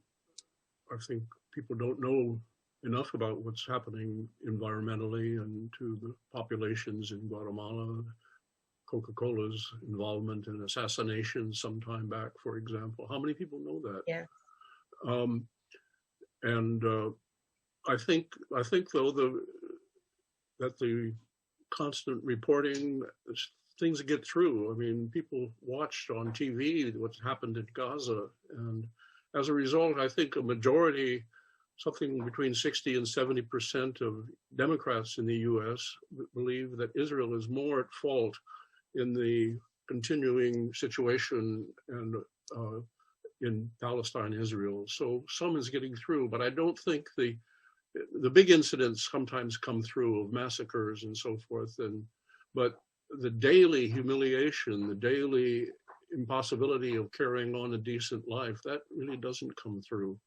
I think people don't know enough about what's happening environmentally and to the populations in Guatemala. Coca-Cola's involvement in assassinations some time back, for example. How many people know that? Yeah. I think though that the constant reporting, things get through. I mean, people watched on TV what's happened in Gaza, and as a result, I think a majority, something between 60 and 70% of Democrats in the US believe that Israel is more at fault in the continuing situation and in Palestine, Israel. So some is getting through, but I don't think the big incidents sometimes come through of massacres and so forth. But the daily humiliation, the daily impossibility of carrying on a decent life, that really doesn't come through.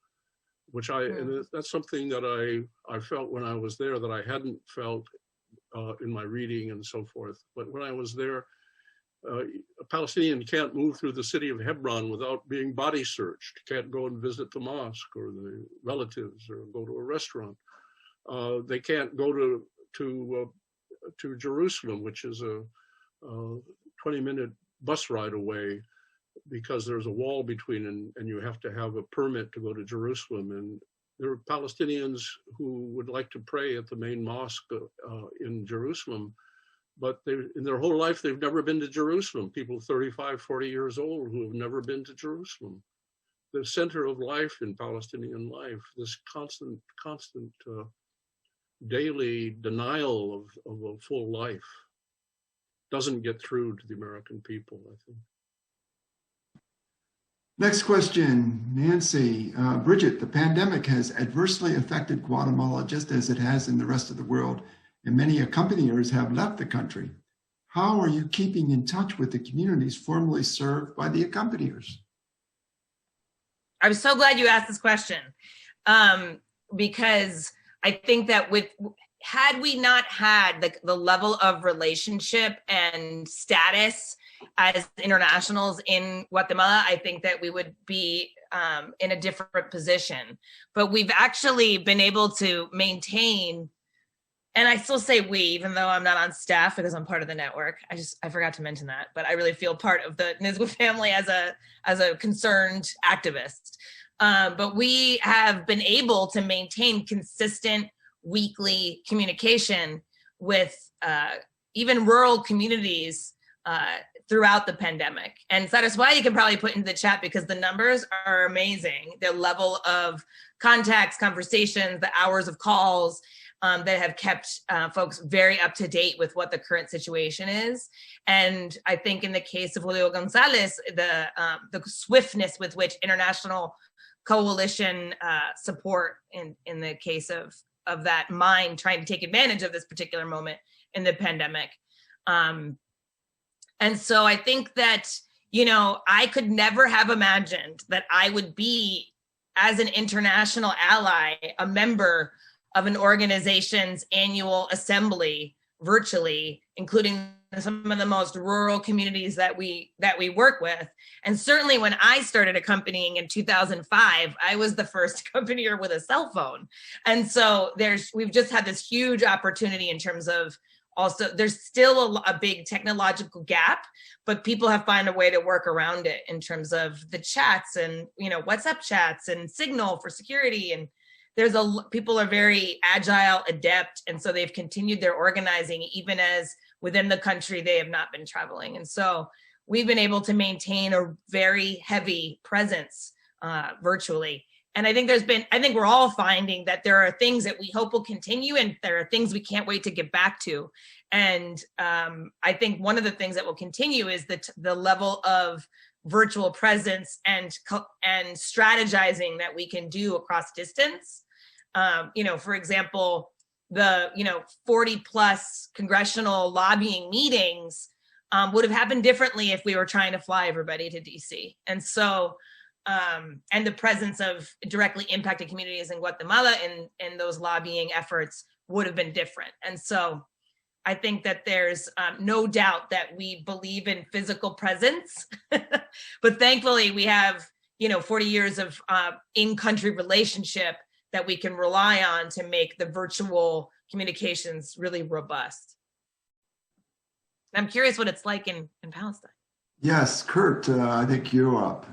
And that's something that I felt when I was there that I hadn't felt in my reading and so forth. But when I was there, a Palestinian can't move through the city of Hebron without being body searched, can't go and visit the mosque or the relatives or go to a restaurant. They can't go to Jerusalem, which is a 20-minute bus ride away, because there's a wall between and you have to have a permit to go to Jerusalem. And there are Palestinians who would like to pray at the main mosque in Jerusalem, but in their whole life, they've never been to Jerusalem. People 35, 40 years old who have never been to Jerusalem. The center of life in Palestinian life, this constant daily denial of a full life doesn't get through to the American people, I think. Next question, Nancy. Bridget, the pandemic has adversely affected Guatemala just as it has in the rest of the world, and many accompaniers have left the country. How are you keeping in touch with the communities formerly served by the accompaniers? I'm so glad you asked this question, because I think that had we not had the level of relationship and status as internationals in Guatemala, I think that we would be in a different position. But we've actually been able to maintain, and I still say we, even though I'm not on staff because I'm part of the network. I forgot to mention that, but I really feel part of the Nizwa family as a concerned activist. But we have been able to maintain consistent weekly communication with even rural communities throughout the pandemic. And so that's why you can probably put into the chat, because the numbers are amazing. The level of contacts, conversations, the hours of calls that have kept folks very up to date with what the current situation is. And I think in the case of Julio Gonzalez, the swiftness with which international coalition support in the case of that mind trying to take advantage of this particular moment in the pandemic. And so I think that, you know, I could never have imagined that I would be, as an international ally, a member of an organization's annual assembly virtually, including some of the most rural communities that we work with. And certainly when I started accompanying in 2005, I was the first accompanier with a cell phone. And so we've just had this huge opportunity in terms of, also, there's still a big technological gap, but people have found a way to work around it in terms of the chats and, you know, WhatsApp chats and Signal for security. And people are very agile, adept. And so they've continued their organizing, even as within the country, they have not been traveling. And so we've been able to maintain a very heavy presence virtually. And I think we're all finding that there are things that we hope will continue, and there are things we can't wait to get back to. And I think one of the things that will continue is the level of virtual presence and strategizing that we can do across distance. You know, for example, the 40 plus congressional lobbying meetings would have happened differently if we were trying to fly everybody to DC. And so and the presence of directly impacted communities in Guatemala in those lobbying efforts would have been different. And so I think that there's no doubt that we believe in physical presence, but thankfully we have, 40 years of in-country relationship that we can rely on to make the virtual communications really robust. I'm curious what it's like in Palestine. Yes, Kurt, I think you're up.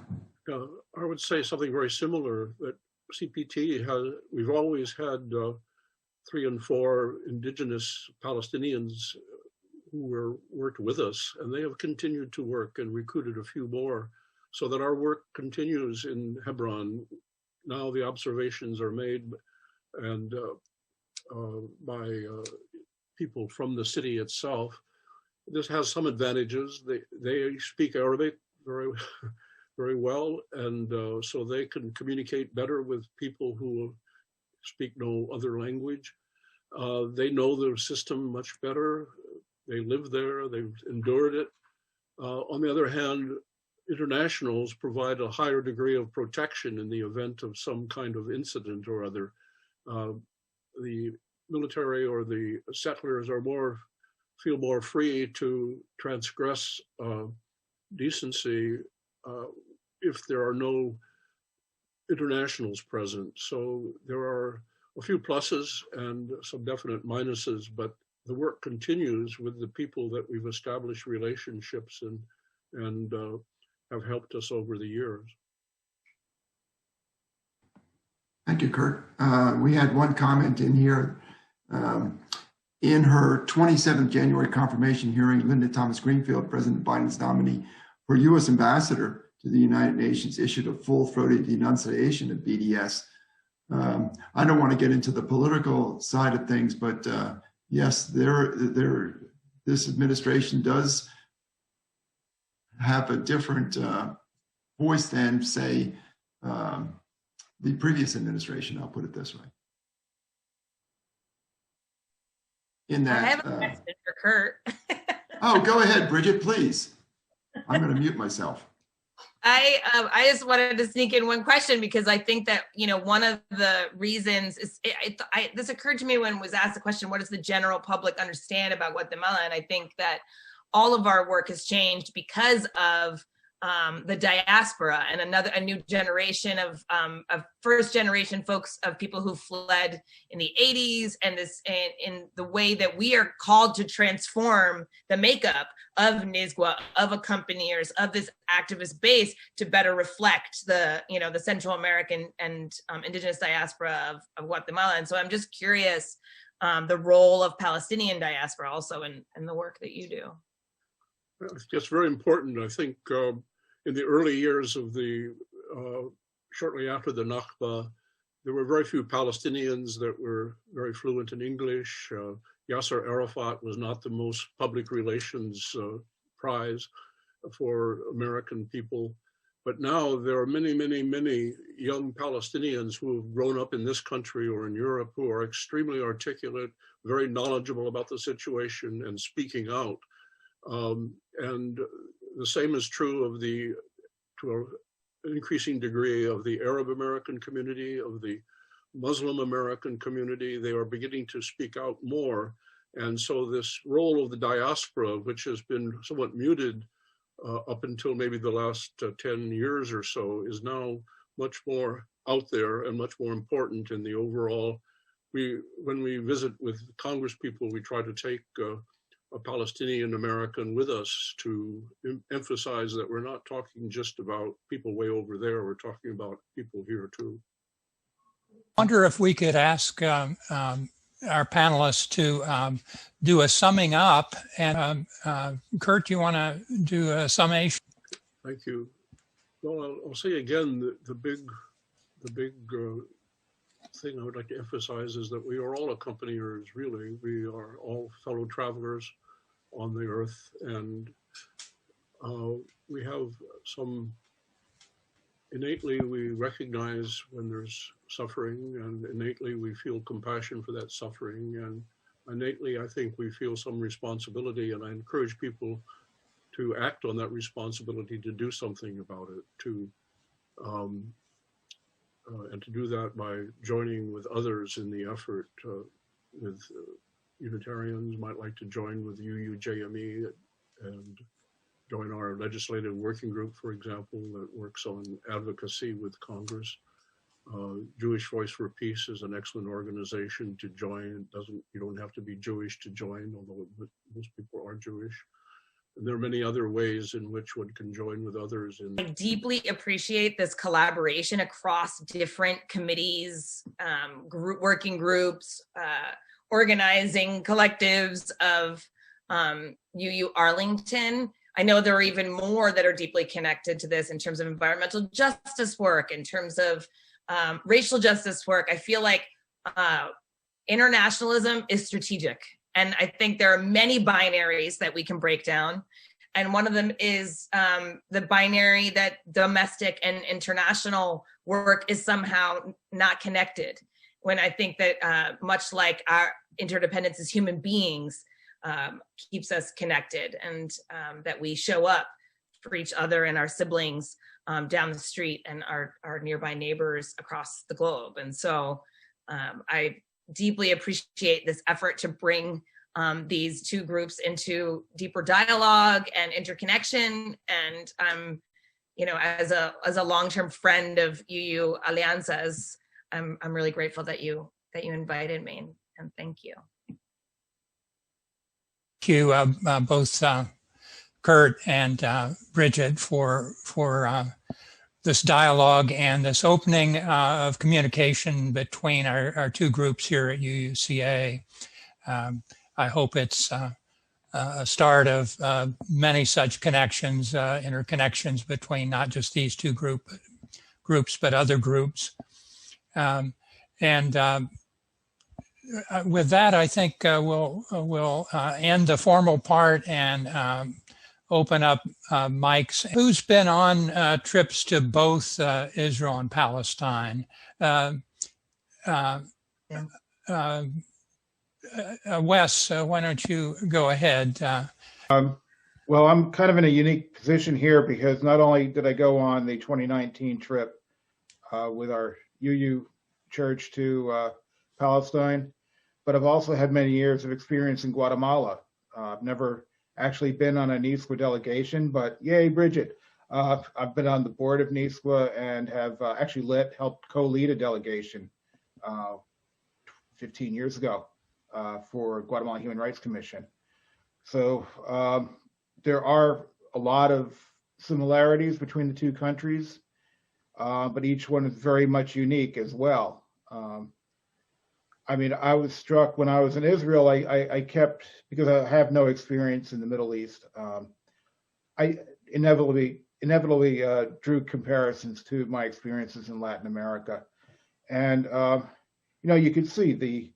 I would say something very similar, that CPT we've always had 3 and 4 indigenous Palestinians who worked with us, and they have continued to work and recruited a few more, so that our work continues in Hebron. Now the observations are made and by people from the city itself. This has some advantages. They speak Arabic very very well, and so they can communicate better with people who speak no other language. They know the system much better. They live there, they've endured it. On the other hand, internationals provide a higher degree of protection in the event of some kind of incident or other. The military or the settlers feel more free to transgress decency if there are no internationals present. So there are a few pluses and some definite minuses, but the work continues with the people that we've established relationships and have helped us over the years. Thank you, Kurt. We had one comment in here. In her 27th January confirmation hearing, Linda Thomas Greenfield, President Biden's nominee for U.S. Ambassador to the United Nations, issued a full-throated denunciation of BDS. I don't want to get into the political side of things, but yes, this administration does have a different voice than, say, the previous administration. I'll put it this way. In that, I have a question for Kurt. Oh, go ahead, Bridget, please. I'm going to mute myself. I just wanted to sneak in one question, because I think that, one of the reasons is, this occurred to me when was asked the question, what does the general public understand about Guatemala? And I think that all of our work has changed because of the diaspora and a new generation of first generation folks, of people who fled in the 80s, and in the way that we are called to transform the makeup of NISGWA, of accompaniers, of this activist base, to better reflect the Central American and indigenous diaspora of Guatemala. And so I'm just curious, the role of Palestinian diaspora also in the work that you do. It's very important. I think in the early years of shortly after the Nakba, there were very few Palestinians that were very fluent in English. Yasser Arafat was not the most public relations prize for American people. But now there are many, many, many young Palestinians who have grown up in this country or in Europe who are extremely articulate, very knowledgeable about the situation and speaking out. And the same is true to an increasing degree of the Arab American community, of the Muslim American community. They are beginning to speak out more. And so this role of the diaspora, which has been somewhat muted up until maybe the last 10 years or so, is now much more out there and much more important in the overall. When we visit with Congress people, we try to take a Palestinian American with us to emphasize that we're not talking just about people way over there, we're talking about people here too. I wonder if we could ask our panelists to do a summing up. And Kurt, you want to do a summation? Thank you. Well, I'll say again, the big thing I would like to emphasize is that we are all accompaniers, really. We are all fellow travelers on the earth, and we have some, innately we recognize when there's suffering, and innately we feel compassion for that suffering, and innately I think we feel some responsibility, and I encourage people to act on that responsibility, to do something about it, and to do that by joining with others in the effort. With Unitarians might like to join with UUJME and join our legislative working group, for example, that works on advocacy with Congress. Jewish Voice for Peace is an excellent organization to join. You don't have to be Jewish to join, although most people are Jewish. And there are many other ways in which one can join with others. I deeply appreciate this collaboration across different committees, working groups, organizing collectives of UU Arlington. I know there are even more that are deeply connected to this in terms of environmental justice work, in terms of racial justice work. I feel like internationalism is strategic. And I think there are many binaries that we can break down. And one of them is the binary that domestic and international work is somehow not connected. When I think that much like our interdependence as human beings keeps us connected, and that we show up for each other and our siblings down the street and our nearby neighbors across the globe. And so I deeply appreciate this effort to bring these two groups into deeper dialogue and interconnection. And as a long-term friend of UU Alianzas, I'm really grateful that you invited me, and thank you. Thank you both Kurt and Bridget for this dialogue and this opening of communication between our two groups here at UUCA. I hope it's a start of many such connections, interconnections between not just these two groups, but other groups. With that, I think we'll end the formal part and open up mics. Who's been on trips to both Israel and Palestine? Wes, why don't you go ahead? Well, I'm kind of in a unique position here because not only did I go on the 2019 trip with our UU church to Palestine, but I've also had many years of experience in Guatemala. I've never actually been on a NISQA delegation, but yay, Bridget. I've been on the board of NISQA and have actually helped co-lead a delegation 15 years ago for Guatemala Human Rights Commission. So there are a lot of similarities between the two countries, but each one is very much unique as well. I mean, I was struck when I was in Israel, I kept, because I have no experience in the Middle East, I inevitably drew comparisons to my experiences in Latin America, and you could see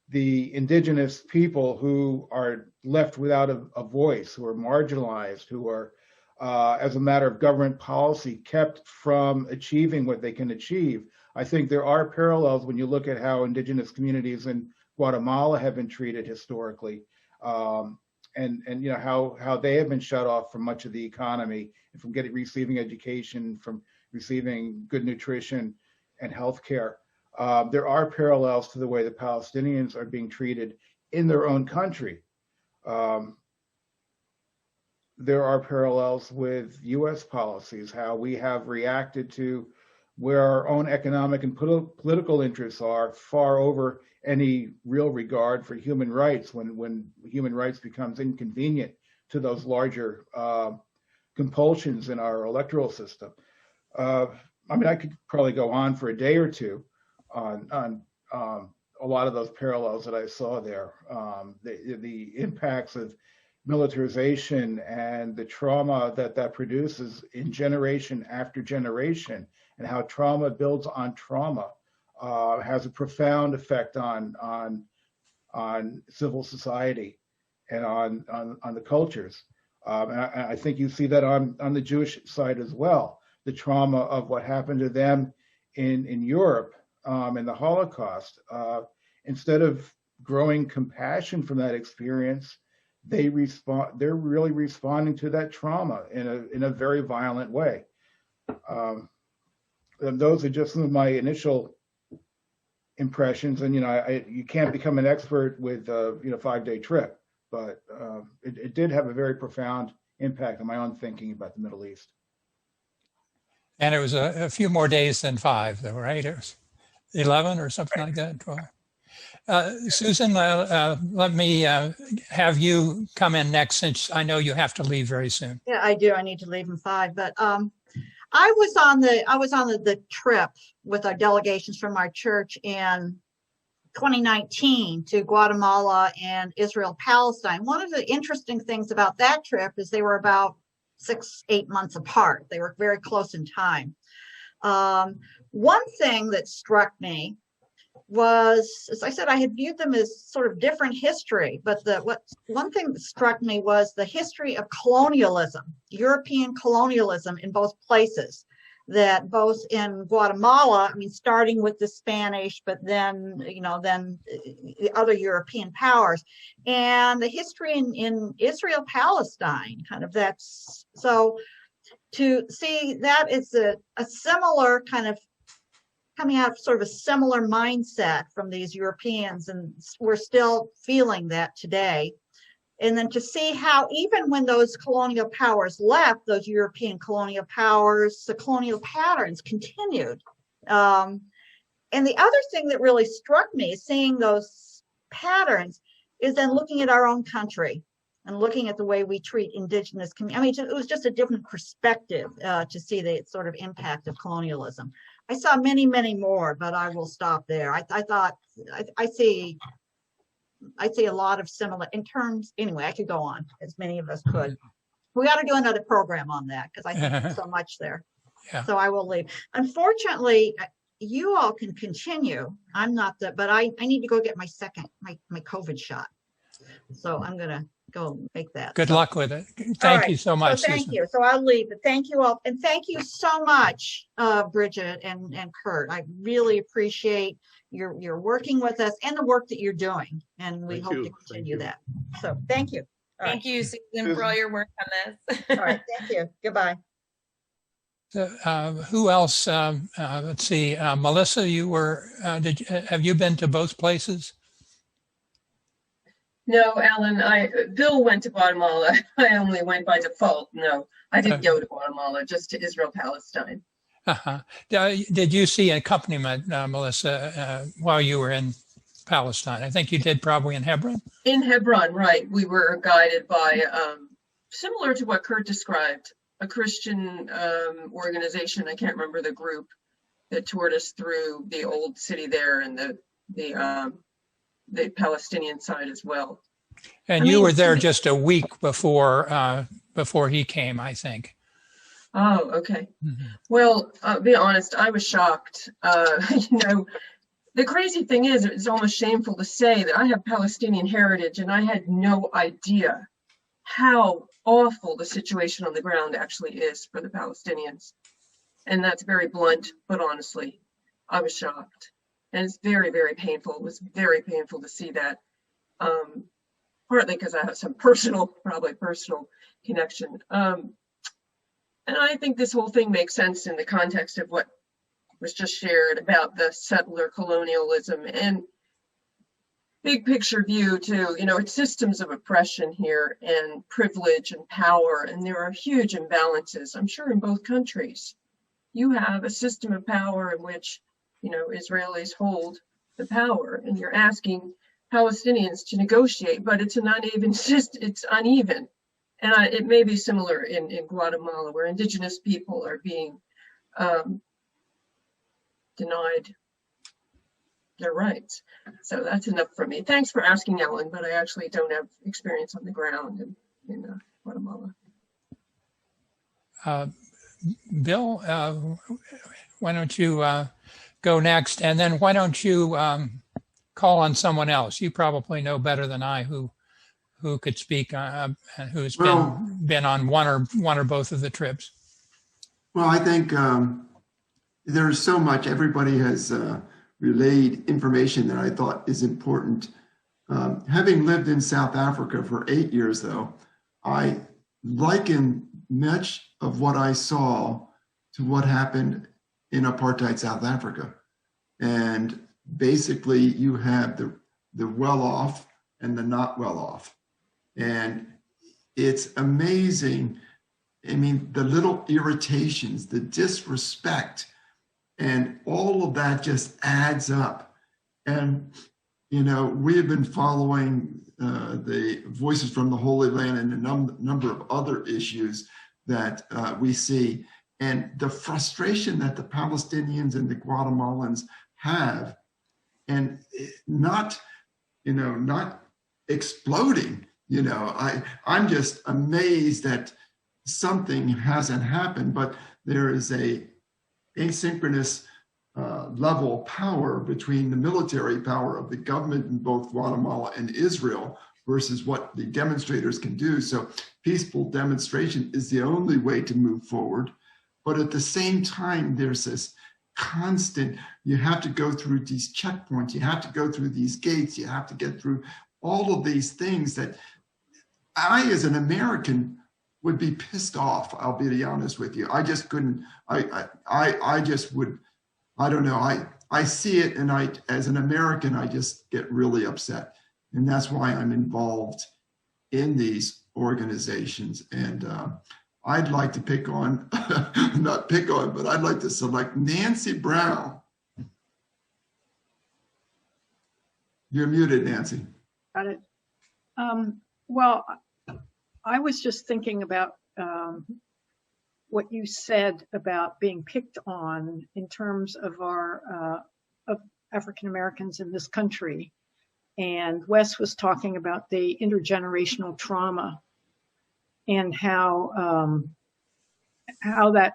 the indigenous people who are left without a voice, who are marginalized, who are, as a matter of government policy, kept from achieving what they can achieve. I think there are parallels when you look at how indigenous communities in Guatemala have been treated historically, and how they have been shut off from much of the economy and from receiving education, from receiving good nutrition and health care. There are parallels to the way the Palestinians are being treated in their own country. There are parallels with U.S. policies, how we have reacted to where our own economic and political interests are far over any real regard for human rights when human rights becomes inconvenient to those larger compulsions in our electoral system. I could probably go on for a day or two on a lot of those parallels that I saw there. The impacts of militarization and the trauma that produces in generation after generation, and how trauma builds on trauma has a profound effect on civil society and on the cultures. And I think you see that on the Jewish side as well. The trauma of what happened to them in Europe in the Holocaust. Instead of growing compassion from that experience, they're really responding to that trauma in a very violent way. And those are just some of my initial impressions. And you can't become an expert with a 5-day trip, but it did have a very profound impact on my own thinking about the Middle East. And it was a few more days than 5, though, right? It was 11 or something like that, 12. Susan, let me have you come in next, since I know you have to leave very soon. Yeah, I do. I need to leave in 5, but I was on the trip with our delegations from our church in 2019 to Guatemala and Israel, Palestine. One of the interesting things about that trip is they were about 6-8 months apart. They were very close in time. One thing that struck me was, as I said, I had viewed them as sort of different history, but one thing that struck me was the history of colonialism, European colonialism in both places. That both in Guatemala, starting with the Spanish, but then the other European powers, and the history in Israel, Palestine, kind of that's, so to see that it's a similar kind of coming out of sort of a similar mindset from these Europeans, and we're still feeling that today. And then to see how even when those colonial powers left, those European colonial powers, the colonial patterns continued. And the other thing that really struck me, seeing those patterns, is then looking at our own country and looking at the way we treat indigenous communities. It was just a different perspective to see the sort of impact of colonialism. I saw many, many more, but I will stop there. I see a lot of similar in terms. Anyway, I could go on, as many of us could. We got to do another program on that, because I think there's so much there. Yeah. So I will leave. Unfortunately, you all can continue. I'm not but I need to go get my COVID shot. So I'm going to go make that. Good luck with it. Thank you so much. So thank you. So I'll leave, but thank you all. And thank you so much, Bridget and Kurt. I really appreciate you're working with us and the work that you're doing. And we hope to continue that. So thank you. Thank you, Susan, for all your work on this. All right. Thank you. Goodbye. So, who else? Let's see. Melissa, have you been to both places? No, Alan, Bill went to Guatemala. I only went by default. No, I didn't go to Guatemala, just to Israel, Palestine. Did you see Accompaniment, Melissa, while you were in Palestine? I think you did, probably in Hebron? In Hebron, right. We were guided by, similar to what Kurt described, a Christian organization. I can't remember the group that toured us through the old city there and the Palestinian side as well. And you were there just a week before before he came, I think. Oh, okay. Mhm. Well, I'll be honest, I was shocked. The crazy thing is, it's almost shameful to say that I have Palestinian heritage and I had no idea how awful the situation on the ground actually is for the Palestinians. And that's very blunt, but honestly, I was shocked. And it's very, very painful. It was very painful to see that. Partly because I have some probably personal connection. And I think this whole thing makes sense in the context of what was just shared about the settler colonialism and big picture view too. It's systems of oppression here and privilege and power, and there are huge imbalances, I'm sure, in both countries. You have a system of power in which, Israelis hold the power, and you're asking Palestinians to negotiate, but it's an uneven system. It's uneven. And it may be similar in Guatemala, where indigenous people are being denied their rights. So that's enough for me. Thanks for asking, Ellen, but I actually don't have experience on the ground in Guatemala. Bill, why don't you go next? And then why don't you call on someone else? You probably know better than I who could speak and who's been on one or both of the trips. Well, I think there's so much. Everybody has relayed information that I thought is important. Having lived in South Africa for 8 years, though, I liken much of what I saw to what happened in apartheid South Africa. And basically, you have the well-off and the not well-off. And it's amazing. I mean, the little irritations, the disrespect, and all of that just adds up. And, we have been following the Voices from the Holy Land and a number of other issues that we see. And the frustration that the Palestinians and the Guatemalans have, and not exploding. I'm just amazed that something hasn't happened, but there is a asynchronous level of power between the military power of the government in both Guatemala and Israel versus what the demonstrators can do. So peaceful demonstration is the only way to move forward. But at the same time, there's this constant, you have to go through these checkpoints, you have to go through these gates, you have to get through all of these things that I, as an American, would be pissed off. I'll be honest with you. I just couldn't, I just would, I don't know. I see it, and as an American, I just get really upset. And that's why I'm involved in these organizations. And I'd like to pick on, not pick on, but I'd like to select Nancy Brown. You're muted, Nancy. Got it. Well, I was just thinking about what you said about being picked on in terms of of African Americans in this country. And Wes was talking about the intergenerational trauma and how that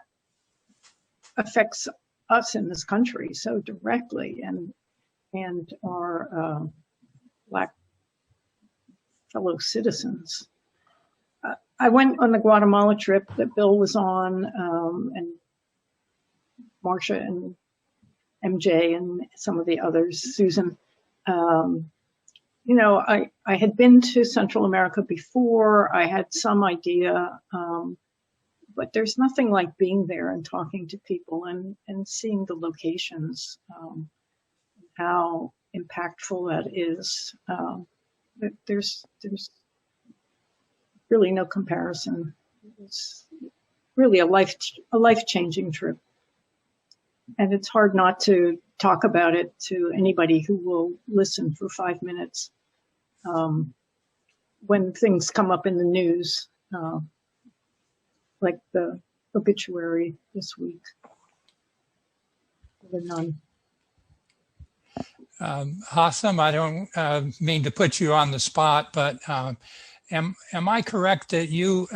affects us in this country so directly, and our Black fellow citizens. I went on the Guatemala trip that Bill was on, and Marcia and MJ and some of the others, Susan. I had been to Central America before. I had some idea, but there's nothing like being there and talking to people and seeing the locations, how impactful that is. There's really no comparison. It's really a life-changing trip. And it's hard not to talk about it to anybody who will listen for 5 minutes when things come up in the news, like the obituary this week. The nun. Hassam, I don't mean to put you on the spot, but am I correct that you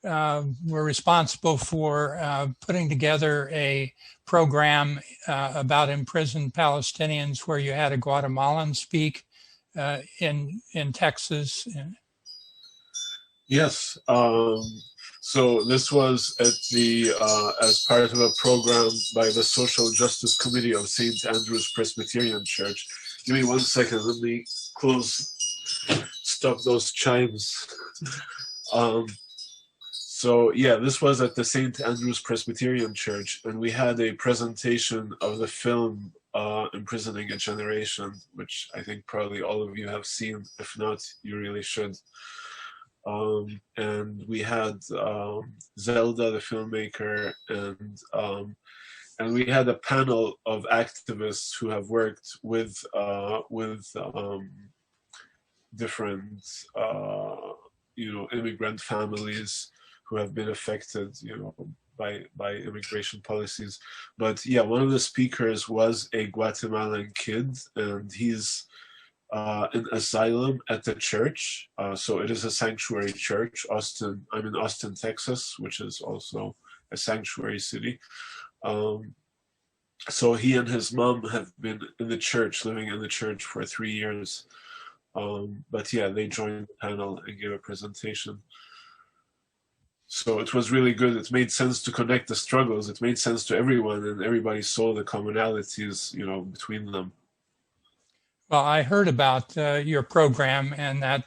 were responsible for putting together a program about imprisoned Palestinians, where you had a Guatemalan speak in Texas. Yes. So this was at the as part of a program by the Social Justice Committee of St. Andrew's Presbyterian Church. Give me 1 second. Let me stop those chimes. So yeah, this was at the St. Andrew's Presbyterian Church, and we had a presentation of the film Imprisoning a Generation, which I think probably all of you have seen. If not, you really should. And we had Zelda, the filmmaker, and we had a panel of activists who have worked with different immigrant families who have been affected by immigration policies. But yeah, one of the speakers was a Guatemalan kid, and he's in asylum at the church. So it is a sanctuary church. I'm in Austin, Texas, which is also a sanctuary city. So he and his mom have been in the church, living in the church for 3 years. But yeah, they joined the panel and gave a presentation. So it was really good. It made sense to connect the struggles. It made sense to everyone, and everybody saw the commonalities, between them. Well, I heard about your program, and that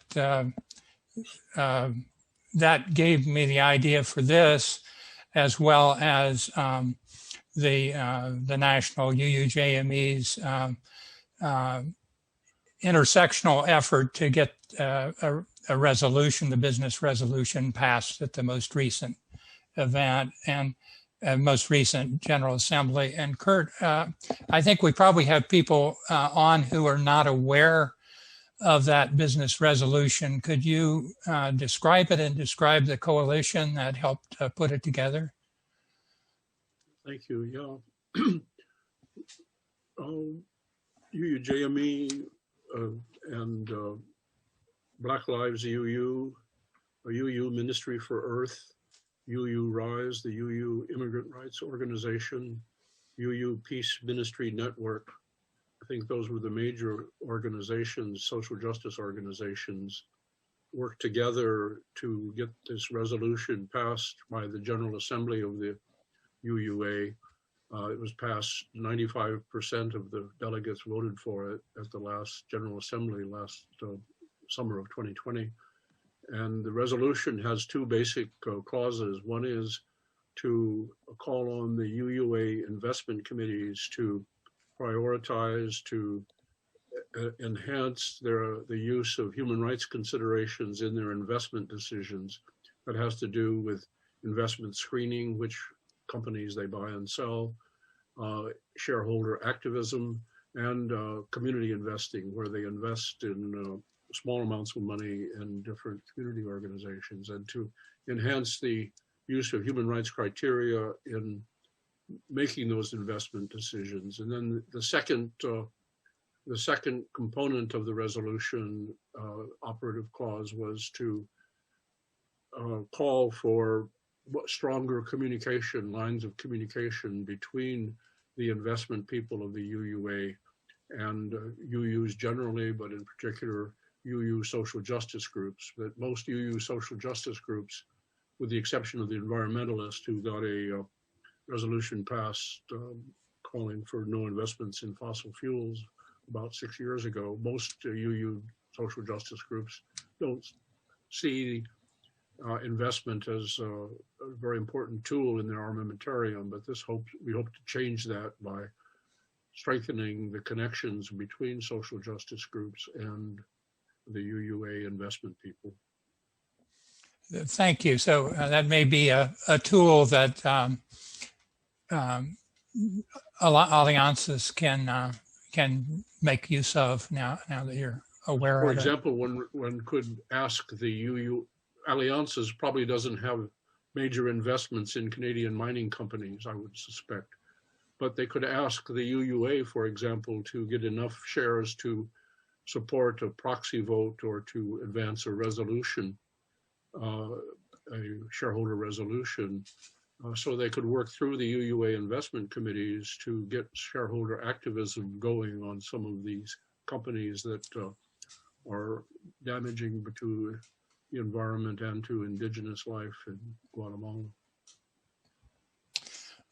gave me the idea for this, as well as the National UUJME's intersectional effort to get a resolution, the business resolution, passed at the most recent event and most recent General Assembly. And Kurt, I think we probably have people on who are not aware of that business resolution. Could you describe it and describe the coalition that helped put it together? Thank you. Yeah. UUJME and Black Lives UU, UU Ministry for Earth, UU Rise, the UU Immigrant Rights Organization, UU Peace Ministry Network. I think those were the major organizations, social justice organizations, worked together to get this resolution passed by the General Assembly of the UUA. It was passed, 95% of the delegates voted for it at the last General Assembly last summer of 2020. And the resolution has two basic clauses. One is to call on the UUA investment committees to prioritize, to enhance the use of human rights considerations in their investment decisions. That has to do with investment screening, which companies they buy and sell, shareholder activism, and community investing, where they invest in small amounts of money in different community organizations, and to enhance the use of human rights criteria in making those investment decisions. And then the second component of the resolution operative clause was to call for stronger communication, lines of communication between the investment people of the UUA and UUs generally, but in particular UU social justice groups. That most UU social justice groups, with the exception of the environmentalists who got a resolution passed calling for no investments in fossil fuels about 6 years ago, most UU social justice groups don't see investment as a very important tool in their armamentarium, but we hope to change that by strengthening the connections between social justice groups and the UUA investment people. Thank you. So that may be a tool that alliances can make use of now that you're aware of it. For example, one could ask the UU Alliances probably doesn't have major investments in Canadian mining companies, I would suspect, but they could ask the UUA, for example, to get enough shares to support a proxy vote or to advance a resolution shareholder resolution so they could work through the UUA investment committees to get shareholder activism going on some of these companies that are damaging to the environment and to indigenous life in Guatemala.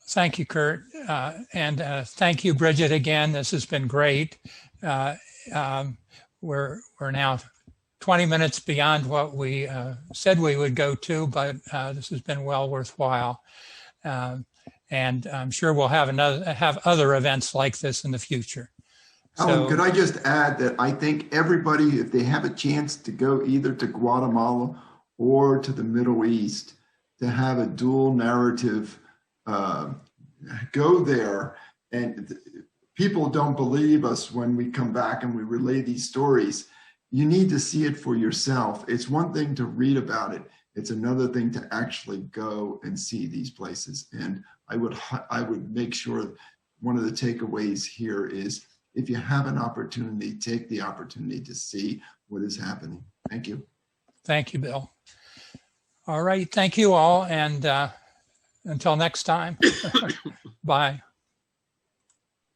Thank you, Kurt. And thank you, Bridget, again. This has been great. We're now 20 minutes beyond what we said we would go to, but this has been well worthwhile. And I'm sure we'll have other events like this in the future. Alan, could I just add that I think everybody, if they have a chance to go either to Guatemala or to the Middle East, to have a dual narrative, go there. And people don't believe us when we come back and we relay these stories. You need to see it for yourself. It's one thing to read about it. It's another thing to actually go and see these places. And I would make sure one of the takeaways here is if you have an opportunity, take the opportunity to see what is happening. Thank you. Thank you, Bill. All right. Thank you all. And until next time, bye.